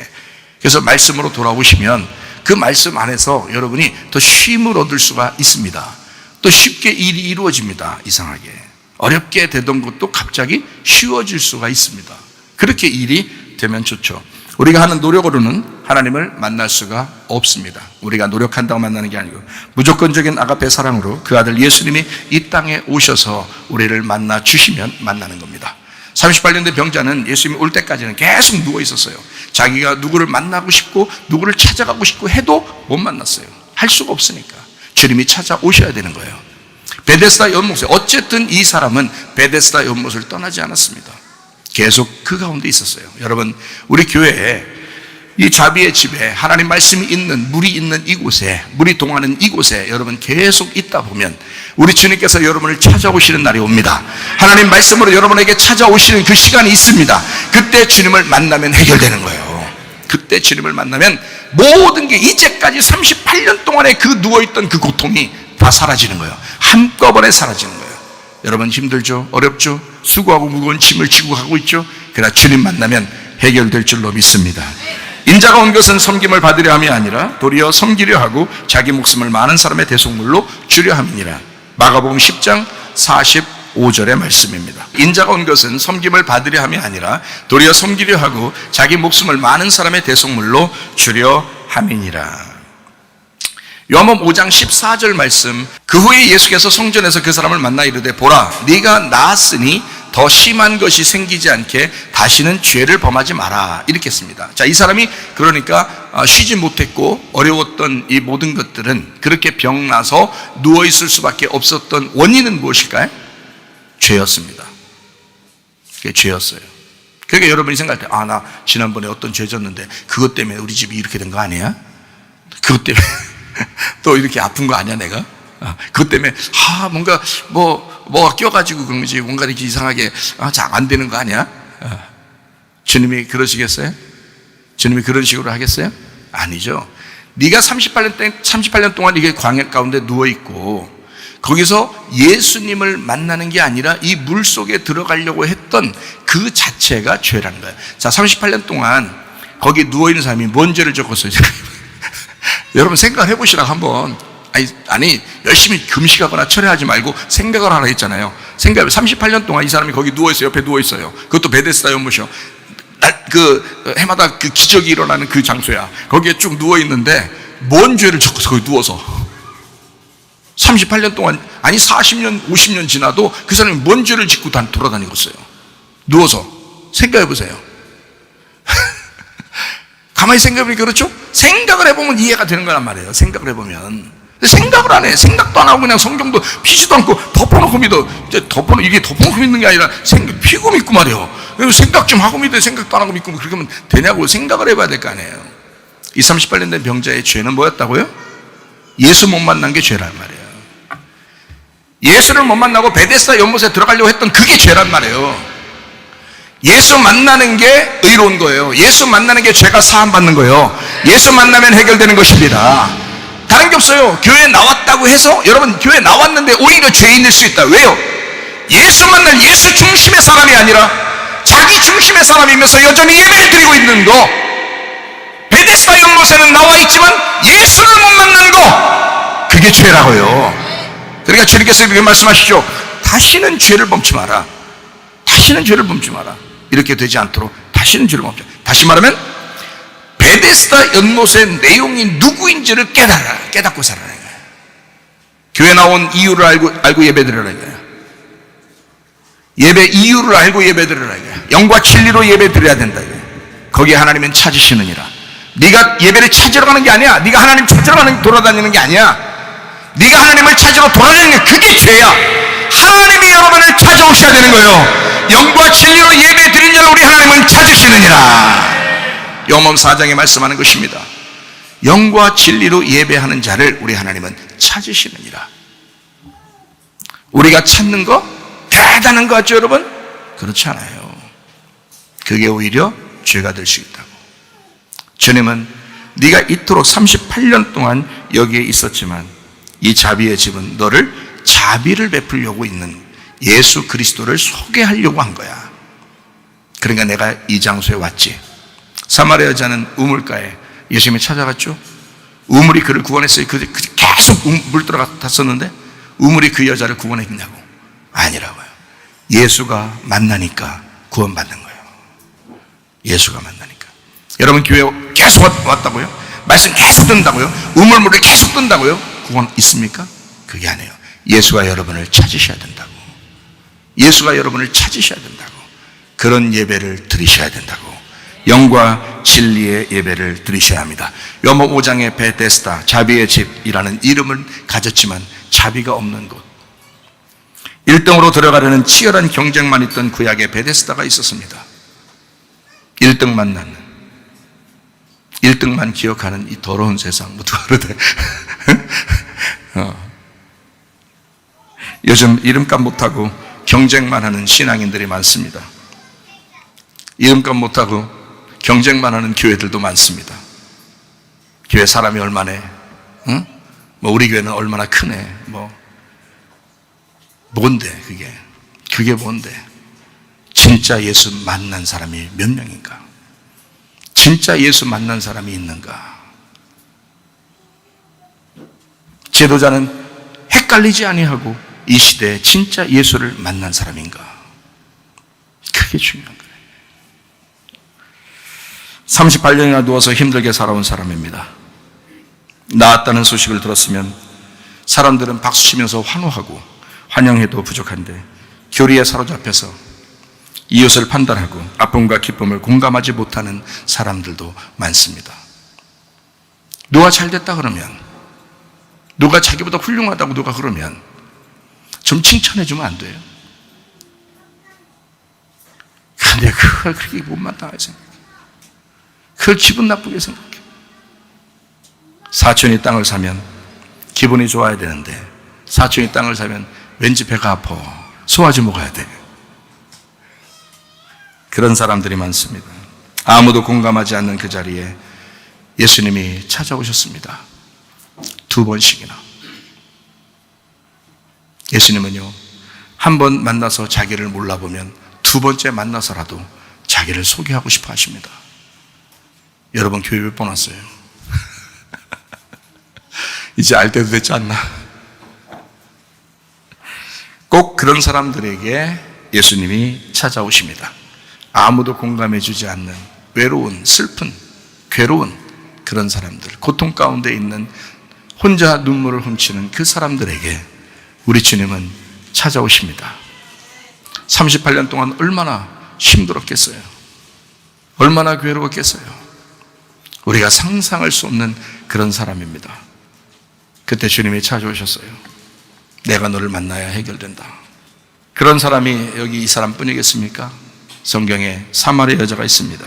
그래서 말씀으로 돌아오시면 그 말씀 안에서 여러분이 더 쉼을 얻을 수가 있습니다. 또 쉽게 일이 이루어집니다. 이상하게. 어렵게 되던 것도 갑자기 쉬워질 수가 있습니다. 그렇게 일이 되면 좋죠. 우리가 하는 노력으로는 하나님을 만날 수가 없습니다. 우리가 노력한다고 만나는 게 아니고 무조건적인 아가페 사랑으로 그 아들 예수님이 이 땅에 오셔서 우리를 만나 주시면 만나는 겁니다. 38년 된 병자는 예수님이 올 때까지는 계속 누워 있었어요. 자기가 누구를 만나고 싶고 누구를 찾아가고 싶고 해도 못 만났어요. 할 수가 없으니까 주님이 찾아오셔야 되는 거예요. 베데스다 연못에 어쨌든 이 사람은 베데스다 연못을 떠나지 않았습니다. 계속 그 가운데 있었어요. 여러분, 우리 교회에 이 자비의 집에 하나님 말씀이 있는, 물이 있는 이곳에, 물이 동하는 이곳에 여러분 계속 있다 보면 우리 주님께서 여러분을 찾아오시는 날이 옵니다. 하나님 말씀으로 여러분에게 찾아오시는 그 시간이 있습니다. 그때 주님을 만나면 해결되는 거예요. 그때 주님을 만나면 모든 게 이제까지 38년 동안에 그 누워있던 그 고통이 다 사라지는 거예요. 한꺼번에 사라지는 거예요. 여러분 힘들죠? 어렵죠? 수고하고 무거운 짐을 지고 가고 있죠? 그러나 주님 만나면 해결될 줄로 믿습니다. 인자가 온 것은 섬김을 받으려 함이 아니라 도리어 섬기려 하고 자기 목숨을 많은 사람의 대속물로 주려 함이니라. 마가복음 10장 45절의 말씀입니다. 인자가 온 것은 섬김을 받으려 함이 아니라 도리어 섬기려 하고 자기 목숨을 많은 사람의 대속물로 주려 함이니라. 요한복음 5장 14절 말씀, 그 후에 예수께서 성전에서 그 사람을 만나 이르되 보라 네가 나았으니 더 심한 것이 생기지 않게 다시는 죄를 범하지 마라 이렇게 했습니다. 자, 이 사람이 그러니까 쉬지 못했고 어려웠던 이 모든 것들은 그렇게 병나서 누워있을 수밖에 없었던 원인은 무엇일까요? 죄였습니다. 그게 죄였어요. 그러니까 여러분이 생각할 때 나 지난번에 어떤 죄 졌는데 그것 때문에 우리 집이 이렇게 된 거 아니야? 그것 때문에 또 이렇게 아픈 거 아니야 내가? 그것 때문에 뭔가 뭐가 껴가지고 그런 거지 뭔가 이렇게 이상하게 잘 안 되는 거 아니야? 주님이 그러시겠어요? 주님이 그런 식으로 하겠어요? 아니죠. 네가 38년 동안 이게 광야 가운데 누워있고 거기서 예수님을 만나는 게 아니라 이 물 속에 들어가려고 했던 그 자체가 죄라는 거예요. 자, 38년 동안 거기 누워있는 사람이 뭔 죄를 졌겠어요? 여러분 생각을 해보시라고 한번. 아니 열심히 금식하거나 철회하지 말고 생각을 하라 했잖아요. 38년 동안 이 사람이 거기 누워있어요. 옆에 누워있어요. 그것도 베데스다 연못이요. 해마다 그 기적이 일어나는 그 장소야. 거기에 쭉 누워있는데 뭔 죄를 졌겠어 거기 누워서. 38년 동안 40년 50년 지나도 그 사람이 뭔 죄를 짓고 돌아다니고 있어요. 누워서. 생각해 보세요. 가만히 생각해보니까 그렇죠? 생각을 해보면 이해가 되는 거란 말이에요. 생각을 해보면. 생각을 안 해. 생각도 안 하고 그냥 성경도 피지도 않고 덮어놓고 믿어. 이게 덮어놓고 믿는 게 아니라 피고 믿고 말이에요. 생각 좀 하고 믿어. 생각도 안 하고 믿고 그렇게 하면 되냐고 생각을 해봐야 될 거 아니에요. 이 38년 된 병자의 죄는 뭐였다고요? 예수 못 만난 게 죄란 말이에요. 예수를 못 만나고 베데스다 연못에 들어가려고 했던 그게 죄란 말이에요. 예수 만나는 게 의로운 거예요. 예수 만나는 게 죄가 사함받는 거예요. 예수 만나면 해결되는 것입니다. 다른 게 없어요. 교회 나왔다고 해서 여러분 교회 나왔는데 오히려 죄인일 수 있다. 왜요? 예수 만날 예수 중심의 사람이 아니라 자기 중심의 사람이면서 여전히 예배를 드리고 있는 거. 베데스다 연못에는 나와 있지만 예수를 못 만난 거, 그게 죄라고요. 그러니까 주님께서 이렇게 말씀하시죠. 다시는 죄를 범치 마라. 다시는 죄를 범치 마라. 이렇게 되지 않도록 다시는 죄를 범치 마라. 다시 말하면 베데스다 연못의 내용이 누구인지를 깨닫고 살아라는 거예요. 교회 나온 이유를 알고 예배드리라는 거예요. 예배 이유를 알고 예배드리라는 거예요. 영과 진리로 예배드려야 된다. 거기에 하나님은 찾으시느니라. 네가 예배를 찾으러 가는 게 아니야. 네가 하나님 찾으러 돌아다니는 게 아니야. 네가 하나님을 찾으러 돌아다니는 게 그게 죄야. 하나님이 여러분을 찾아오셔야 되는 거예요. 영과 진리로 예배 드린 자를 우리 하나님은 찾으시느니라. 요한복음 4장에 말씀하는 것입니다. 영과 진리로 예배하는 자를 우리 하나님은 찾으시느니라. 우리가 찾는 거 대단한 거 같죠, 여러분? 그렇지 않아요. 그게 오히려 죄가 될 수 있다고. 주님은 네가 이토록 38년 동안 여기에 있었지만 이 자비의 집은 너를 자비를 베풀려고 있는 예수 그리스도를 소개하려고 한 거야. 그러니까 내가 이 장소에 왔지. 사마리아 여자는 우물가에 예수님이 찾아갔죠. 우물이 그를 구원했어요. 계속 물 들어갔었는데 우물이 그 여자를 구원했냐고? 아니라고요. 예수가 만나니까 구원받는 거예요. 예수가 만나니까. 여러분 교회 계속 왔다고요? 말씀 계속 듣는다고요? 우물물을 계속 듣는다고요? 구원 있습니까? 그게 아니에요. 예수가 여러분을 찾으셔야 된다고. 예수가 여러분을 찾으셔야 된다고. 그런 예배를 드리셔야 된다고. 영과 진리의 예배를 드리셔야 합니다. 요한복음 5장의 베데스다, 자비의 집이라는 이름을 가졌지만 자비가 없는 곳, 1등으로 들어가려는 치열한 경쟁만 있던 구약의 베데스다가 있었습니다. 1등만 낳는, 1등만 기억하는 이 더러운 세상, 뭐 누가 그러대. 요즘 이름값 못하고 경쟁만 하는 신앙인들이 많습니다. 이름값 못하고 경쟁만 하는 교회들도 많습니다. 교회 사람이 얼마네? 응? 뭐 우리 교회는 얼마나 크네? 뭔데 그게? 그게 뭔데? 진짜 예수 만난 사람이 몇 명인가? 진짜 예수 만난 사람이 있는가? 지도자는 헷갈리지 아니하고 이 시대에 진짜 예수를 만난 사람인가? 그게 중요한 거예요. 38년이나 누워서 힘들게 살아온 사람입니다. 나았다는 소식을 들었으면 사람들은 박수치면서 환호하고 환영해도 부족한데 교리에 사로잡혀서 이웃을 판단하고 아픔과 기쁨을 공감하지 못하는 사람들도 많습니다. 누가 잘됐다 그러면, 누가 자기보다 훌륭하다고 누가 그러면 좀 칭찬해주면 안 돼요? 근데 그걸 그렇게 못마땅하게 생각해. 그걸 기분 나쁘게 생각해. 사촌이 땅을 사면 기분이 좋아야 되는데 사촌이 땅을 사면 왠지 배가 아파. 소화제 먹어야 돼. 그런 사람들이 많습니다. 아무도 공감하지 않는 그 자리에 예수님이 찾아오셨습니다. 2번씩이나. 예수님은요, 한 번 만나서 자기를 몰라보면 2번째 만나서라도 자기를 소개하고 싶어 하십니다. 여러분 교회 몇 번 왔어요? 이제 알 때도 됐지 않나? 꼭 그런 사람들에게 예수님이 찾아오십니다. 아무도 공감해 주지 않는 외로운, 슬픈, 괴로운 그런 사람들, 고통 가운데 있는 혼자 눈물을 훔치는 그 사람들에게 우리 주님은 찾아오십니다. 38년 동안 얼마나 힘들었겠어요? 얼마나 괴로웠겠어요? 우리가 상상할 수 없는 그런 사람입니다. 그때 주님이 찾아오셨어요. 내가 너를 만나야 해결된다. 그런 사람이 여기 이 사람뿐이겠습니까? 성경에 사마리아 여자가 있습니다.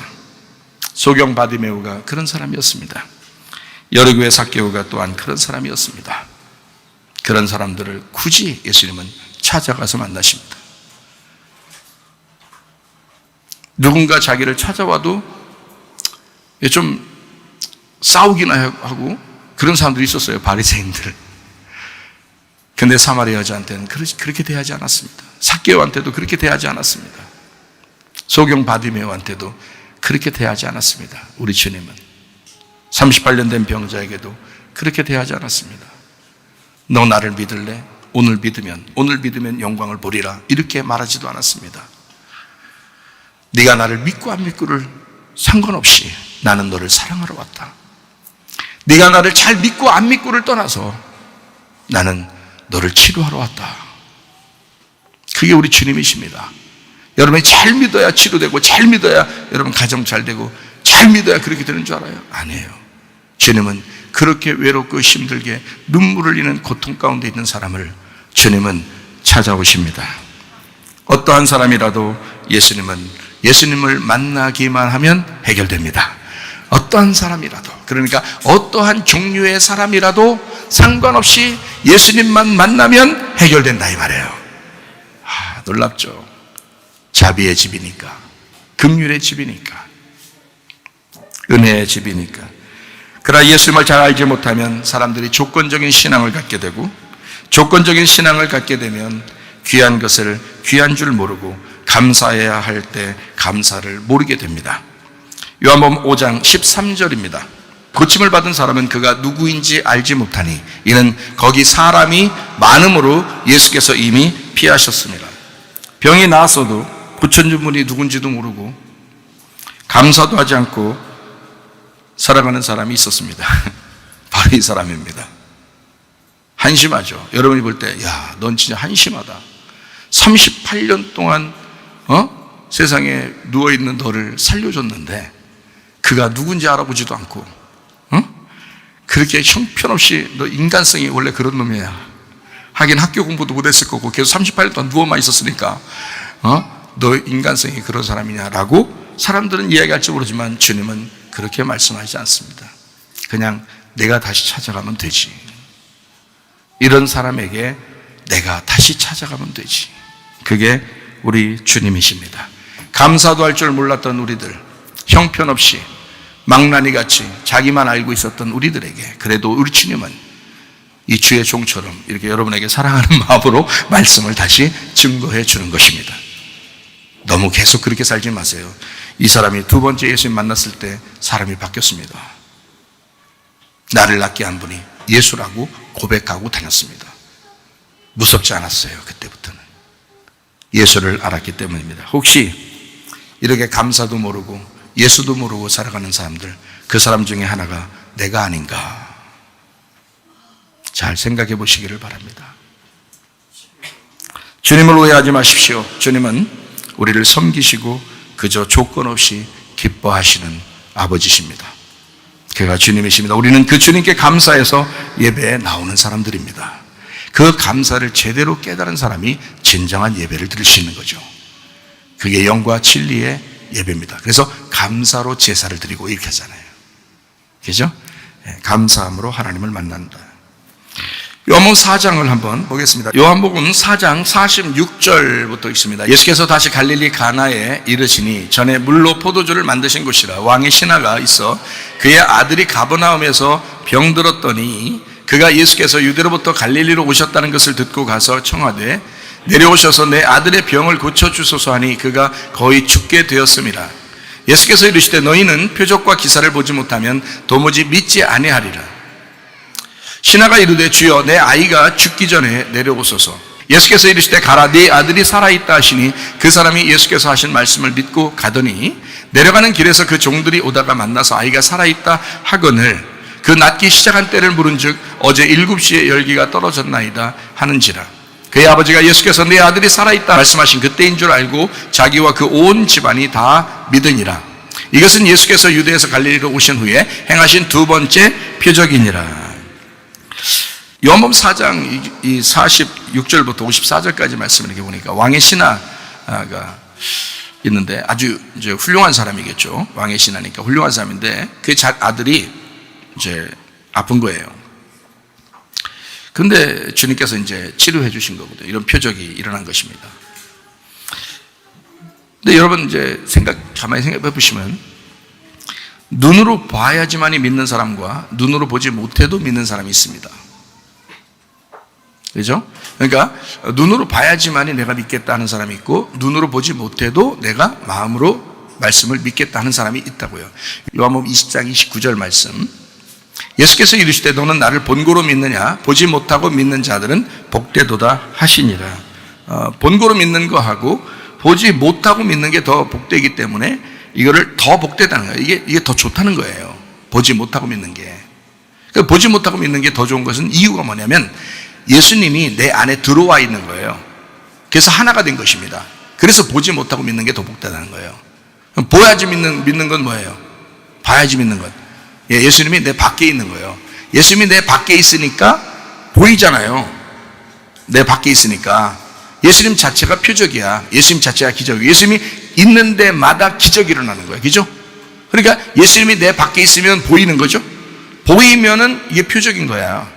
소경 바디메오가 그런 사람이었습니다. 여리고의 삭개오가 또한 그런 사람이었습니다. 그런 사람들을 굳이 예수님은 찾아가서 만나십니다. 누군가 자기를 찾아와도 좀 싸우기나 하고 그런 사람들이 있었어요. 바리새인들. 근데 사마리아 여자한테는 그렇게 대하지 않았습니다. 삭개오한테도 그렇게 대하지 않았습니다. 소경 바디메오한테도 그렇게 대하지 않았습니다. 우리 주님은 38년 된 병자에게도 그렇게 대하지 않았습니다. 너 나를 믿을래? 오늘 믿으면 영광을 보리라. 이렇게 말하지도 않았습니다. 네가 나를 믿고 안 믿고를 상관없이 나는 너를 사랑하러 왔다. 네가 나를 잘 믿고 안 믿고를 떠나서 나는 너를 치료하러 왔다. 그게 우리 주님이십니다. 여러분이 잘 믿어야 치료되고 잘 믿어야 여러분 가정 잘 되고 잘 믿어야 그렇게 되는 줄 알아요? 아니에요. 주님은 그렇게 외롭고 힘들게 눈물을 흘리는 고통 가운데 있는 사람을 주님은 찾아오십니다. 어떠한 사람이라도 예수님을 만나기만 하면 해결됩니다. 어떠한 사람이라도, 그러니까 어떠한 종류의 사람이라도 상관없이 예수님만 만나면 해결된다 이 말이에요. 놀랍죠. 자비의 집이니까, 긍휼의 집이니까, 은혜의 집이니까. 그러나 예수님을 잘 알지 못하면 사람들이 조건적인 신앙을 갖게 되고, 조건적인 신앙을 갖게 되면 귀한 것을 귀한 줄 모르고 감사해야 할 때 감사를 모르게 됩니다. 요한복음 5장 13절입니다. 고침을 받은 사람은 그가 누구인지 알지 못하니 이는 거기 사람이 많음으로 예수께서 이미 피하셨습니다. 병이 나았어도 고쳐준 분이 누군지도 모르고 감사도 하지 않고 살아가는 사람이 있었습니다. 바로 이 사람입니다. 한심하죠. 여러분이 볼 때, 야, 넌 진짜 한심하다. 38년 동안 세상에 누워있는 너를 살려줬는데 그가 누군지 알아보지도 않고 그렇게 형편없이 너 인간성이 원래 그런 놈이야. 하긴 학교 공부도 못했을 거고 계속 38년 동안 누워만 있었으니까 너 인간성이 그런 사람이냐라고 사람들은 이야기할지 모르지만 주님은 그렇게 말씀하지 않습니다. 그냥 내가 다시 찾아가면 되지. 이런 사람에게 내가 다시 찾아가면 되지. 그게 우리 주님이십니다. 감사도 할 줄 몰랐던 우리들, 형편없이 망나니같이 자기만 알고 있었던 우리들에게 그래도 우리 주님은 이 주의 종처럼 이렇게 여러분에게 사랑하는 마음으로 말씀을 다시 증거해 주는 것입니다. 너무 계속 그렇게 살지 마세요. 이 사람이 두 번째 예수님 만났을 때 사람이 바뀌었습니다. 나를 낫게 한 분이 예수라고 고백하고 다녔습니다. 무섭지 않았어요. 그때부터는 예수를 알았기 때문입니다. 혹시 이렇게 감사도 모르고 예수도 모르고 살아가는 사람들, 그 사람 중에 하나가 내가 아닌가 잘 생각해 보시기를 바랍니다. 주님을 오해하지 마십시오. 주님은 우리를 섬기시고 그저 조건 없이 기뻐하시는 아버지십니다. 그가 주님이십니다. 우리는 그 주님께 감사해서 예배에 나오는 사람들입니다. 그 감사를 제대로 깨달은 사람이 진정한 예배를 드릴 수 있는 거죠. 그게 영과 진리의 예배입니다. 그래서 감사로 제사를 드리고 이렇게 하잖아요. 그죠? 감사함으로 하나님을 만난다. 요한복음 4장을 한번 보겠습니다. 요한복음 4장 46절부터 있습니다. 예수께서 다시 갈릴리 가나에 이르시니 전에 물로 포도주를 만드신 곳이라 왕의 신하가 있어 그의 아들이 가버나움에서 병들었더니 그가 예수께서 유대로부터 갈릴리로 오셨다는 것을 듣고 가서 청하되 내려오셔서 내 아들의 병을 고쳐주소서 하니 그가 거의 죽게 되었습니다. 예수께서 이르시되 너희는 표적과 기사를 보지 못하면 도무지 믿지 아니하리라. 신하가 이르되 주여 내 아이가 죽기 전에 내려오소서. 예수께서 이르시되 가라 네 아들이 살아있다 하시니 그 사람이 예수께서 하신 말씀을 믿고 가더니 내려가는 길에서 그 종들이 오다가 만나서 아이가 살아있다 하거늘 그 낫기 시작한 때를 물은즉 어제 7시에 열기가 떨어졌나이다 하는지라. 그의 아버지가 예수께서 네 아들이 살아있다 말씀하신 그때인 줄 알고 자기와 그 온 집안이 다 믿으니라. 이것은 예수께서 유대에서 갈릴리로 오신 후에 행하신 두 번째 표적이니라. 요한복음 4장 46절부터 54절까지 말씀을 이렇게 보니까 왕의 신하가 있는데 아주 이제 훌륭한 사람이겠죠. 왕의 신하니까 훌륭한 사람인데 그 아들이 이제 아픈 거예요. 근데 주님께서 이제 치료해 주신 거거든요. 이런 표적이 일어난 것입니다. 근데 여러분 이제 가만히 생각해 보시면 눈으로 봐야지만이 믿는 사람과 눈으로 보지 못해도 믿는 사람이 있습니다. 그죠? 그러니까 눈으로 봐야지만이 내가 믿겠다 하는 사람이 있고 눈으로 보지 못해도 내가 마음으로 말씀을 믿겠다 하는 사람이 있다고요. 요한복음 20장 29절 말씀. 예수께서 이르시되 너는 나를 본고로 믿느냐? 보지 못하고 믿는 자들은 복되도다 하시니라. 본고로 믿는 거하고 보지 못하고 믿는 게 더 복되기 때문에 이거를 더 복되다는 거예요. 이게 더 좋다는 거예요. 보지 못하고 믿는 게. 그러니까 보지 못하고 믿는 게 더 좋은 것은 이유가 뭐냐면 예수님이 내 안에 들어와 있는 거예요. 그래서 하나가 된 것입니다. 그래서 보지 못하고 믿는 게 더 복되다는 거예요. 그럼 보야지 믿는 건 뭐예요? 봐야지 믿는 것. 예수님이 내 밖에 있는 거예요. 예수님이 내 밖에 있으니까 보이잖아요. 내 밖에 있으니까. 예수님 자체가 표적이야. 예수님 자체가 기적이야. 예수님이 있는 데마다 기적이 일어나는 거예요. 그죠? 그러니까 예수님이 내 밖에 있으면 보이는 거죠. 보이면은 이게 표적인 거야.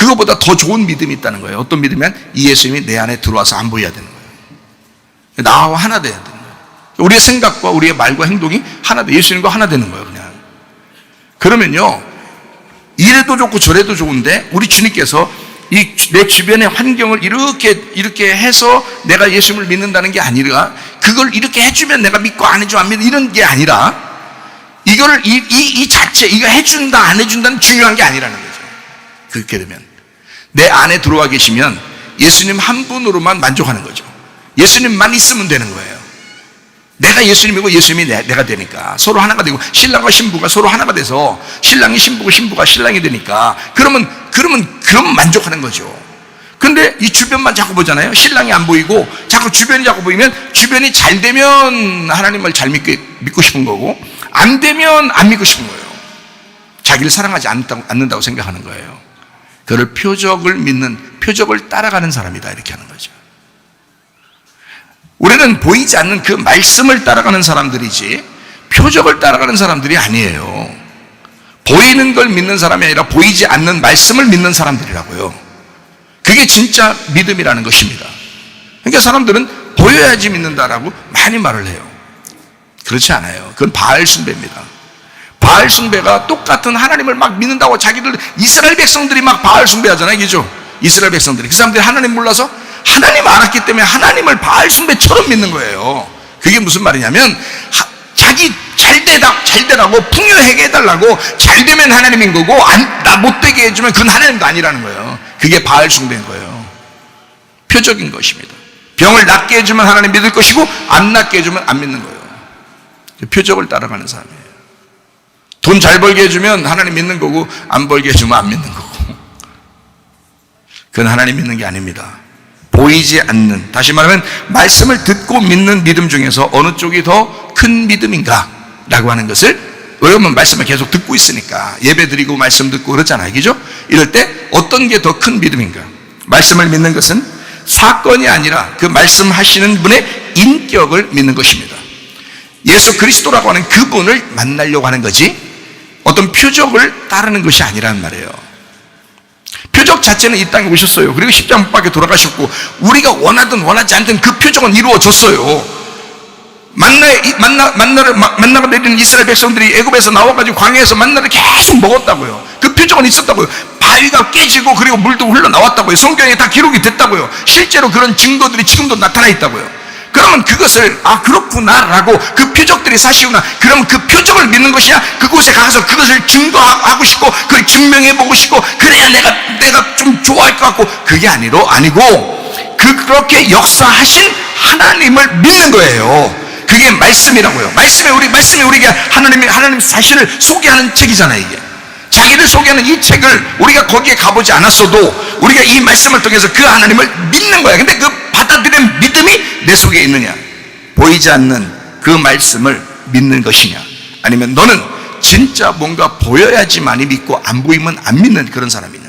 그거보다 더 좋은 믿음이 있다는 거예요. 어떤 믿음이면 이 예수님이 내 안에 들어와서 안 보여야 되는 거예요. 나와 하나 돼야 되는 거예요. 우리의 생각과 우리의 말과 행동이 하나 돼. 예수님과 하나 되는 거예요, 그냥. 그러면요, 이래도 좋고 저래도 좋은데 우리 주님께서 내 주변의 환경을 이렇게 해서 내가 예수님을 믿는다는 게 아니라, 그걸 이렇게 해주면 내가 믿고 안 해주면 안 믿는 이런 게 아니라, 이거를 이 자체, 이거 해준다 안 해준다는 중요한 게 아니라는 거죠. 그렇게 되면 내 안에 들어와 계시면 예수님 한 분으로만 만족하는 거죠. 예수님만 있으면 되는 거예요. 내가 예수님이고 예수님이 내가 되니까 서로 하나가 되고, 신랑과 신부가 서로 하나가 돼서 신랑이 신부고 신부가 신랑이 되니까 그러면 만족하는 거죠. 근데 이 주변만 자꾸 보잖아요. 신랑이 안 보이고 자꾸 주변이 자꾸 보이면, 주변이 잘 되면 하나님을 잘 믿고 싶은 거고, 안 되면 안 믿고 싶은 거예요. 자기를 사랑하지 않는다고 생각하는 거예요. 그를 표적을 믿는, 표적을 따라가는 사람이다, 이렇게 하는 거죠. 우리는 보이지 않는 그 말씀을 따라가는 사람들이지 표적을 따라가는 사람들이 아니에요. 보이는 걸 믿는 사람이 아니라 보이지 않는 말씀을 믿는 사람들이라고요. 그게 진짜 믿음이라는 것입니다. 그러니까 사람들은 보여야지 믿는다라고 많이 말을 해요. 그렇지 않아요. 그건 바알 숭배입니다. 바알 숭배가 똑같은 하나님을 막 믿는다고, 자기들 이스라엘 백성들이 막 바알 숭배하잖아요, 그죠? 이스라엘 백성들이, 그 사람들이 하나님 몰라서 하나님 알았기 때문에 하나님을 바알 숭배처럼 믿는 거예요. 그게 무슨 말이냐면, 자기 잘 되라고 풍요하게 해달라고, 잘 되면 하나님인 거고, 나 못되게 해주면 그건 하나님도 아니라는 거예요. 그게 바알 숭배인 거예요. 표적인 것입니다. 병을 낫게 해주면 하나님 믿을 것이고, 안 낫게 해주면 안 믿는 거예요. 표적을 따라가는 사람이에요. 돈 잘 벌게 해주면 하나님 믿는 거고, 안 벌게 해주면 안 믿는 거고. 그건 하나님 믿는 게 아닙니다. 보이지 않는, 다시 말하면 말씀을 듣고 믿는 믿음 중에서 어느 쪽이 더 큰 믿음인가 라고 하는 것을, 왜냐하면 말씀을 계속 듣고 있으니까, 예배 드리고 말씀 듣고 그러잖아요, 그죠? 이럴 때 어떤 게 더 큰 믿음인가? 말씀을 믿는 것은 사건이 아니라 그 말씀하시는 분의 인격을 믿는 것입니다. 예수 그리스도라고 하는 그분을 만나려고 하는 거지, 어떤 표적을 따르는 것이 아니라는 말이에요. 표적 자체는 이 땅에 오셨어요. 그리고 십자가 못 박혀 돌아가셨고, 우리가 원하든 원하지 않든 그 표적은 이루어졌어요. 만나가 내리는 이스라엘 백성들이 애굽에서 나와가지고 광야에서 만나를 계속 먹었다고요. 그 표적은 있었다고요. 바위가 깨지고 그리고 물도 흘러나왔다고요. 성경에 다 기록이 됐다고요. 실제로 그런 증거들이 지금도 나타나 있다고요. 그러면 그것을, 그렇구나라고, 그 표적들이 사실구나, 그러면 그 표적을 믿는 것이냐, 그곳에 가서 그것을 증거하고 싶고, 그걸 증명해보고 싶고, 그래야 내가 좀 좋아할 것 같고, 그게 아니고, 그렇게 역사하신 하나님을 믿는 거예요. 그게 말씀이라고요. 말씀이 우리가 하나님 자신을 소개하는 책이잖아요, 이게. 자기를 소개하는 이 책을 우리가 거기에 가보지 않았어도 우리가 이 말씀을 통해서 그 하나님을 믿는 거야. 근데 그 받아들인 믿음이 내 속에 있느냐, 보이지 않는 그 말씀을 믿는 것이냐, 아니면 너는 진짜 뭔가 보여야지만이 믿고 안 보이면 안 믿는 그런 사람이냐,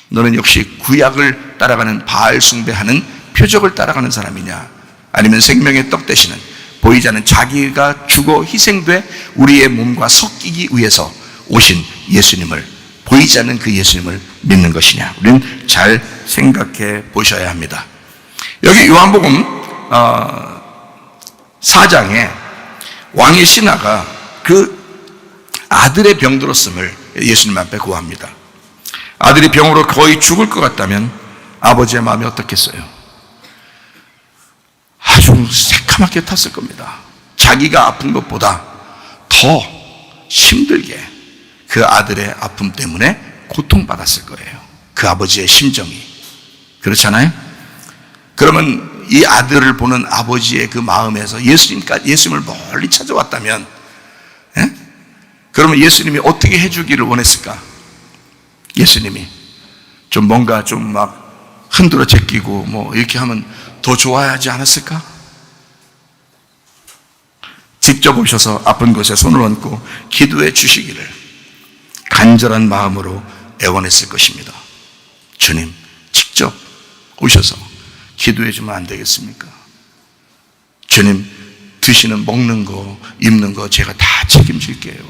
너는 역시 구약을 따라가는 바알 숭배하는 표적을 따라가는 사람이냐, 아니면 생명의 떡 대신은 보이지 않는 자기가 죽어 희생돼 우리의 몸과 섞이기 위해서 오신 예수님을, 보이지 않는 그 예수님을 믿는 것이냐, 우리는 잘 생각해 보셔야 합니다. 여기 요한복음 4장에 왕의 신하가 그 아들의 병 들었음을 예수님 앞에 고합니다. 아들이 병으로 거의 죽을 것 같다면 아버지의 마음이 어떻겠어요? 아주 새카맣게 탔을 겁니다. 자기가 아픈 것보다 더 힘들게 그 아들의 아픔 때문에 고통받았을 거예요. 그 아버지의 심정이. 그렇잖아요? 그러면 이 아들을 보는 아버지의 그 마음에서 예수님을 멀리 찾아왔다면, 그러면 예수님이 어떻게 해주기를 원했을까? 예수님이 좀 뭔가 좀 막 흔들어 제끼고 뭐 이렇게 하면 더 좋아하지 않았을까? 직접 오셔서 아픈 곳에 손을 얹고 기도해 주시기를 간절한 마음으로 애원했을 것입니다. 주님, 직접 오셔서 기도해 주면 안 되겠습니까? 주님, 드시는 먹는 거, 입는 거 제가 다 책임질게요.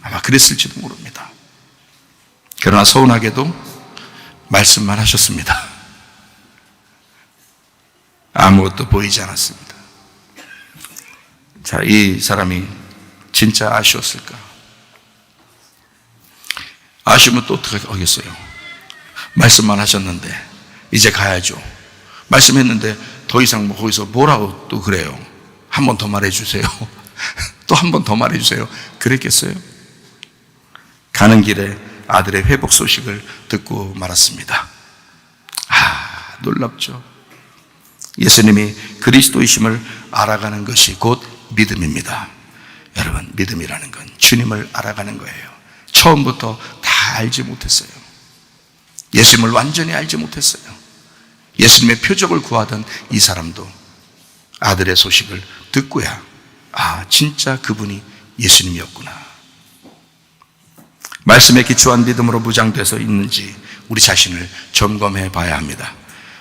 아마 그랬을지도 모릅니다. 그러나 서운하게도 말씀만 하셨습니다. 아무것도 보이지 않았습니다. 자, 이 사람이 진짜 아쉬웠을까? 아쉬우면 또 어떻게 하겠어요? 말씀만 하셨는데 이제 가야죠. 말씀했는데 더 이상 뭐 거기서 뭐라고 또 그래요? 한 번 더 말해주세요. 또 한 번 더 말해주세요. 그랬겠어요? 가는 길에 아들의 회복 소식을 듣고 말았습니다. 놀랍죠. 예수님이 그리스도이심을 알아가는 것이 곧 믿음입니다. 여러분, 믿음이라는 건 주님을 알아가는 거예요. 처음부터 다 알지 못했어요. 예수님을 완전히 알지 못했어요. 예수님의 표적을 구하던 이 사람도 아들의 소식을 듣고야 진짜 그분이 예수님이었구나. 말씀에 기초한 믿음으로 무장돼서 있는지 우리 자신을 점검해 봐야 합니다.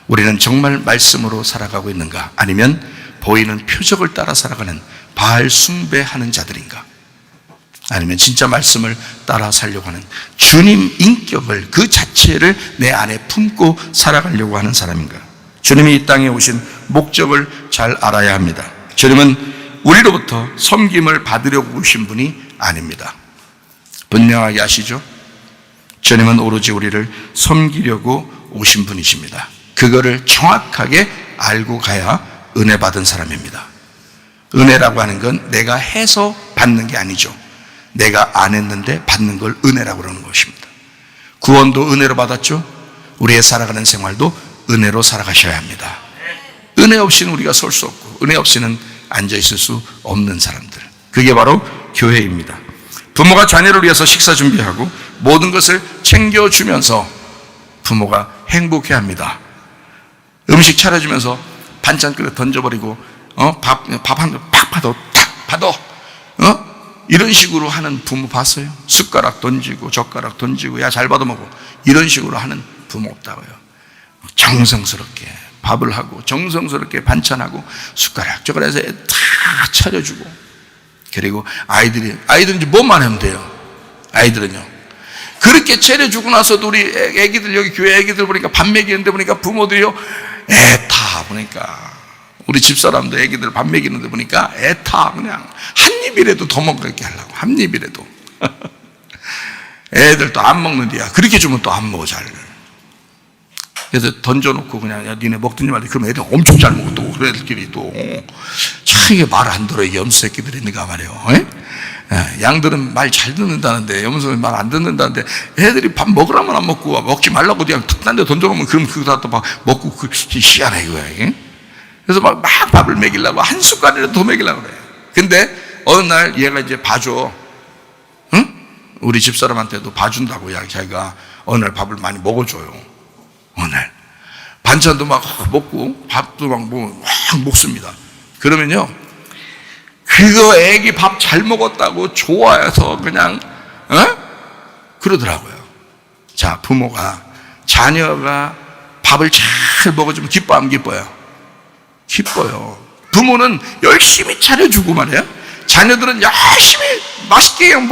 우리는 정말 말씀으로 살아가고 있는가? 아니면 보이는 표적을 따라 살아가는 바알 숭배하는 자들인가? 아니면 진짜 말씀을 따라 살려고 하는 주님 인격을 그 자체를 내 안에 품고 살아가려고 하는 사람인가? 주님이 이 땅에 오신 목적을 잘 알아야 합니다. 주님은 우리로부터 섬김을 받으려고 오신 분이 아닙니다. 분명하게 아시죠? 주님은 오로지 우리를 섬기려고 오신 분이십니다. 그거를 정확하게 알고 가야 은혜 받은 사람입니다. 은혜라고 하는 건 내가 해서 받는 게 아니죠. 내가 안 했는데 받는 걸 은혜라고 그러는 것입니다. 구원도 은혜로 받았죠. 우리의 살아가는 생활도 은혜로 살아가셔야 합니다. 은혜 없이는 우리가 설 수 없고 은혜 없이는 앉아있을 수 없는 사람들, 그게 바로 교회입니다. 부모가 자녀를 위해서 식사 준비하고 모든 것을 챙겨주면서 부모가 행복해합니다. 음식 차려주면서 반찬 그릇 던져버리고 밥 한 개 팍 받아 탁 받아 이런 식으로 하는 부모 봤어요? 숟가락 던지고 젓가락 던지고 야 잘 받아 먹어 이런 식으로 하는 부모 없다고요. 정성스럽게 밥을 하고 정성스럽게 반찬하고 숟가락 젓가락에서 다 차려주고, 그리고 아이들은 이제 뭐만 하면 돼요. 아이들은요 그렇게 차려주고 나서도 우리 애기들, 여기 교회 애기들 보니까 밥 먹이는데 보니까 부모들이요 애타 보니까 우리 집사람도 애기들 밥 먹이는데 보니까 애타 그냥 한 입이라도 더 먹게 하려고, 한 입이라도. 애들 또 안 먹는데야 그렇게 주면 또 안 먹어 잘. 그래서 던져놓고 그냥 야 니네 먹든지 말든지 그러면 애들 엄청 잘 먹어. 또 그런 애들끼리 또 참 이게 말 안 들어. 이게 염소 새끼들이 있는가 말이에요. 양들은 말 잘 듣는다는데 염소는 말 안 듣는다는데 애들이 밥 먹으라면 안 먹고 먹지 말라고 그냥 딴 데 던져놓으면 그럼 그거 다 또 막 먹고 희한해 이거야. 그래서 막 밥을 먹이려고 한 숟갈이라도 더 먹이려고 그래. 근데 어느 날 얘가 이제 봐줘. 응? 우리 집사람한테도 봐준다고 자기가 어느 날 밥을 많이 먹어줘요. 어느 날 반찬도 막 먹고 밥도 막 먹습니다. 그러면요 그거 애기 밥 잘 먹었다고 좋아해서 그냥 그러더라고요. 자, 부모가 자녀가 밥을 잘 먹어주면 기뻐하면 기뻐요? 기뻐요. 부모는 열심히 차려주고 말이에요. 자녀들은 열심히 맛있게 그냥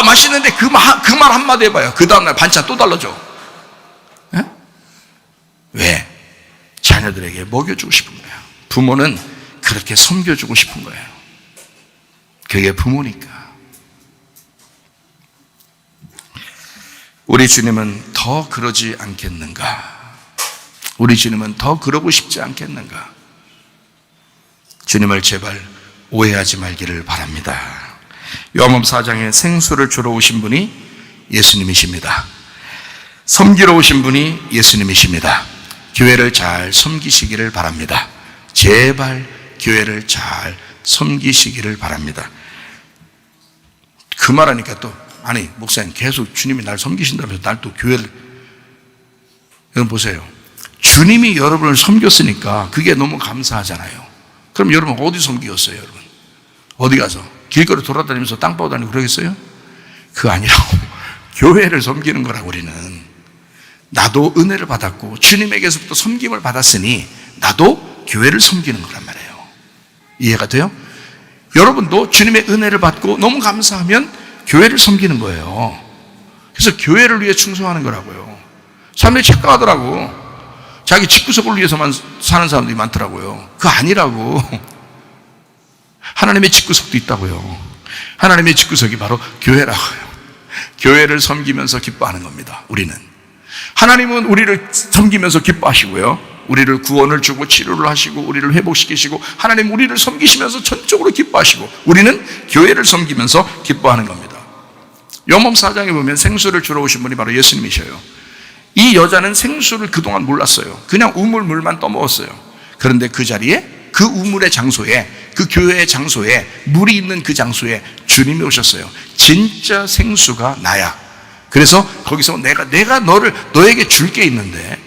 맛있는데 그 말 한마디 해봐요. 그 다음날 반찬 또 달라져. 왜? 자녀들에게 먹여주고 싶은 거예요. 부모는 그렇게 섬겨주고 싶은 거예요. 그게 부모니까. 우리 주님은 더 그러지 않겠는가? 우리 주님은 더 그러고 싶지 않겠는가? 주님을 제발 오해하지 말기를 바랍니다. 요한복음 4장에 생수를 주러 오신 분이 예수님이십니다. 섬기러 오신 분이 예수님이십니다. 교회를 잘 섬기시기를 바랍니다. 제발 교회를 잘 섬기시기를 바랍니다. 그 말하니까 또 아니 목사님 계속 주님이 날 섬기신다면서 날 또 교회를, 여러분 보세요. 주님이 여러분을 섬겼으니까 그게 너무 감사하잖아요. 그럼 여러분 어디 섬기겠어요? 여러분 어디 가서 길거리 돌아다니면서 땅 파고 다니고 그러겠어요? 그거 아니라고. 교회를 섬기는 거라고. 우리는 나도 은혜를 받았고 주님에게서부터 섬김을 받았으니 나도 교회를 섬기는 거란 말이에요. 이해가 돼요? 여러분도 주님의 은혜를 받고 너무 감사하면 교회를 섬기는 거예요. 그래서 교회를 위해 충성하는 거라고요. 사람들이 착각하더라고. 자기 집구석을 위해서만 사는 사람들이 많더라고요. 그거 아니라고. 하나님의 집구석도 있다고요. 하나님의 집구석이 바로 교회라고요. 교회를 섬기면서 기뻐하는 겁니다. 우리는. 하나님은 우리를 섬기면서 기뻐하시고요. 우리를 구원을 주고 치료를 하시고 우리를 회복시키시고 하나님 우리를 섬기시면서 전적으로 기뻐하시고 우리는 교회를 섬기면서 기뻐하는 겁니다. 요한복음 4장에 보면 생수를 주러 오신 분이 바로 예수님이셔요. 이 여자는 생수를 그동안 몰랐어요. 그냥 우물물만 떠먹었어요. 그런데 그 자리에 그 우물의 장소에 그 교회의 장소에 물이 있는 그 장소에 주님이 오셨어요. 진짜 생수가 나야. 그래서 거기서 내가 너에게 줄 게 있는데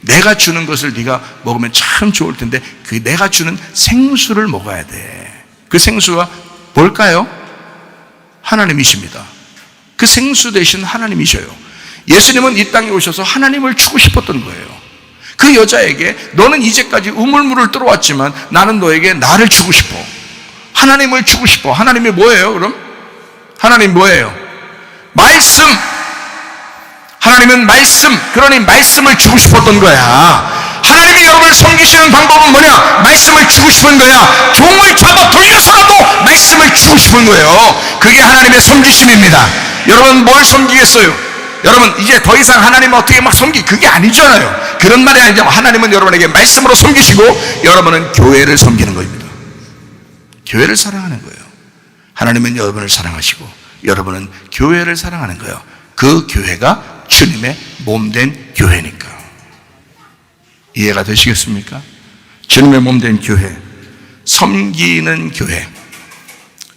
내가 주는 것을 네가 먹으면 참 좋을 텐데 그 내가 주는 생수를 먹어야 돼. 그 생수가 뭘까요? 하나님이십니다. 그 생수 대신 하나님이셔요. 예수님은 이 땅에 오셔서 하나님을 주고 싶었던 거예요. 그 여자에게 너는 이제까지 우물물을 들어왔지만 나는 너에게 나를 주고 싶어. 하나님을 주고 싶어. 하나님이 뭐예요 그럼? 하나님 뭐예요? 말씀. 하나님은 말씀. 그러니 말씀을 주고 싶었던 거야. 하나님이 여러분을 섬기시는 방법은 뭐냐? 말씀을 주고 싶은 거야. 종을 잡아 돌려서라도 말씀을 주고 싶은 거예요. 그게 하나님의 섬기심입니다. 여러분 뭘 섬기겠어요? 여러분 이제 더 이상 하나님을 어떻게 막 그게 아니잖아요. 그런 말이 아니죠. 하나님은 여러분에게 말씀으로 섬기시고 여러분은 교회를 섬기는 겁니다. 교회를 사랑하는 거예요. 하나님은 여러분을 사랑하시고 여러분은 교회를 사랑하는 거예요. 그 교회가 주님의 몸된 교회니까. 이해가 되시겠습니까? 주님의 몸된 교회, 섬기는 교회,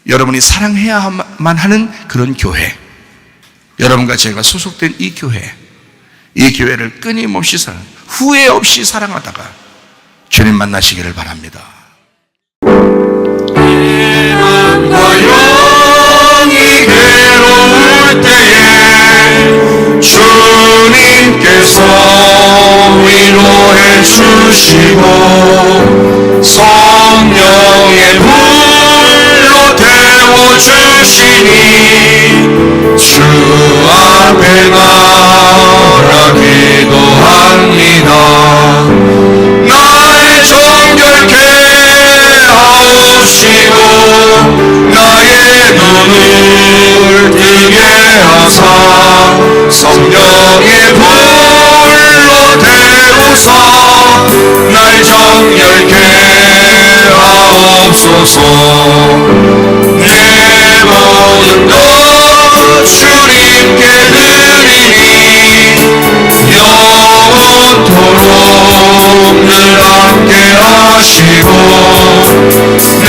여러분이 사랑해야만 하는 그런 교회, 여러분과 제가 소속된 이 교회를 끊임없이 후회 없이 사랑하다가 주님 만나시기를 바랍니다. 희망과 영이 괴로울 때에 주님께서 위로해 주시고 성령의 불로 태워주시니 주 앞에 나라 기도합니다. 나의 정결케 하옵시고 나의 눈을 뜨게 하사 성령의 불로 태우사 날 정결케 하옵소서. 내 모든 것 주님께 드리니 영원토록 늘 함께 하시고 내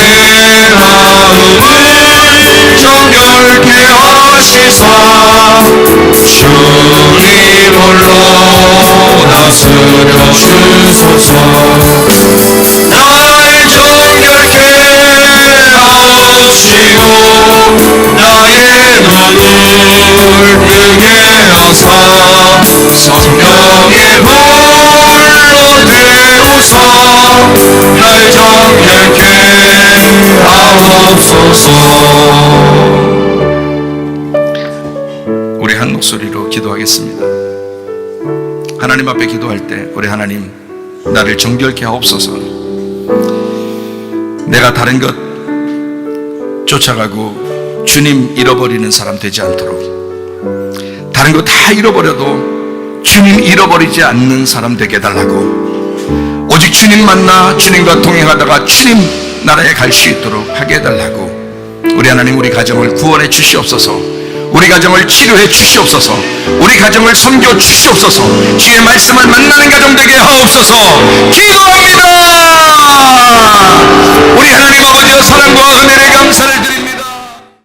마음을 정결케 하시사 주님 홀로 다스려 주소서. 날 정결케 하옵시고 나의 눈을 뜨게 하사 성령의 불로 태우사 날 정결케 하옵소서. 우리 한 목소리로 기도하겠습니다. 하나님 앞에 기도할 때 우리 하나님 나를 정결케 하옵소서. 내가 다른 것 쫓아가고 주님 잃어버리는 사람 되지 않도록, 다른 거 다 잃어버려도 주님 잃어버리지 않는 사람 되게 해달라고, 오직 주님 만나 주님과 동행하다가 주님 나라에 갈 수 있도록 하게 해달라고. 우리 하나님 우리 가정을 구원해 주시옵소서. 우리 가정을 치료해 주시옵소서. 우리 가정을 섬겨 주시옵소서. 주의 말씀을 만나는 가정 되게 하옵소서. 기도합니다.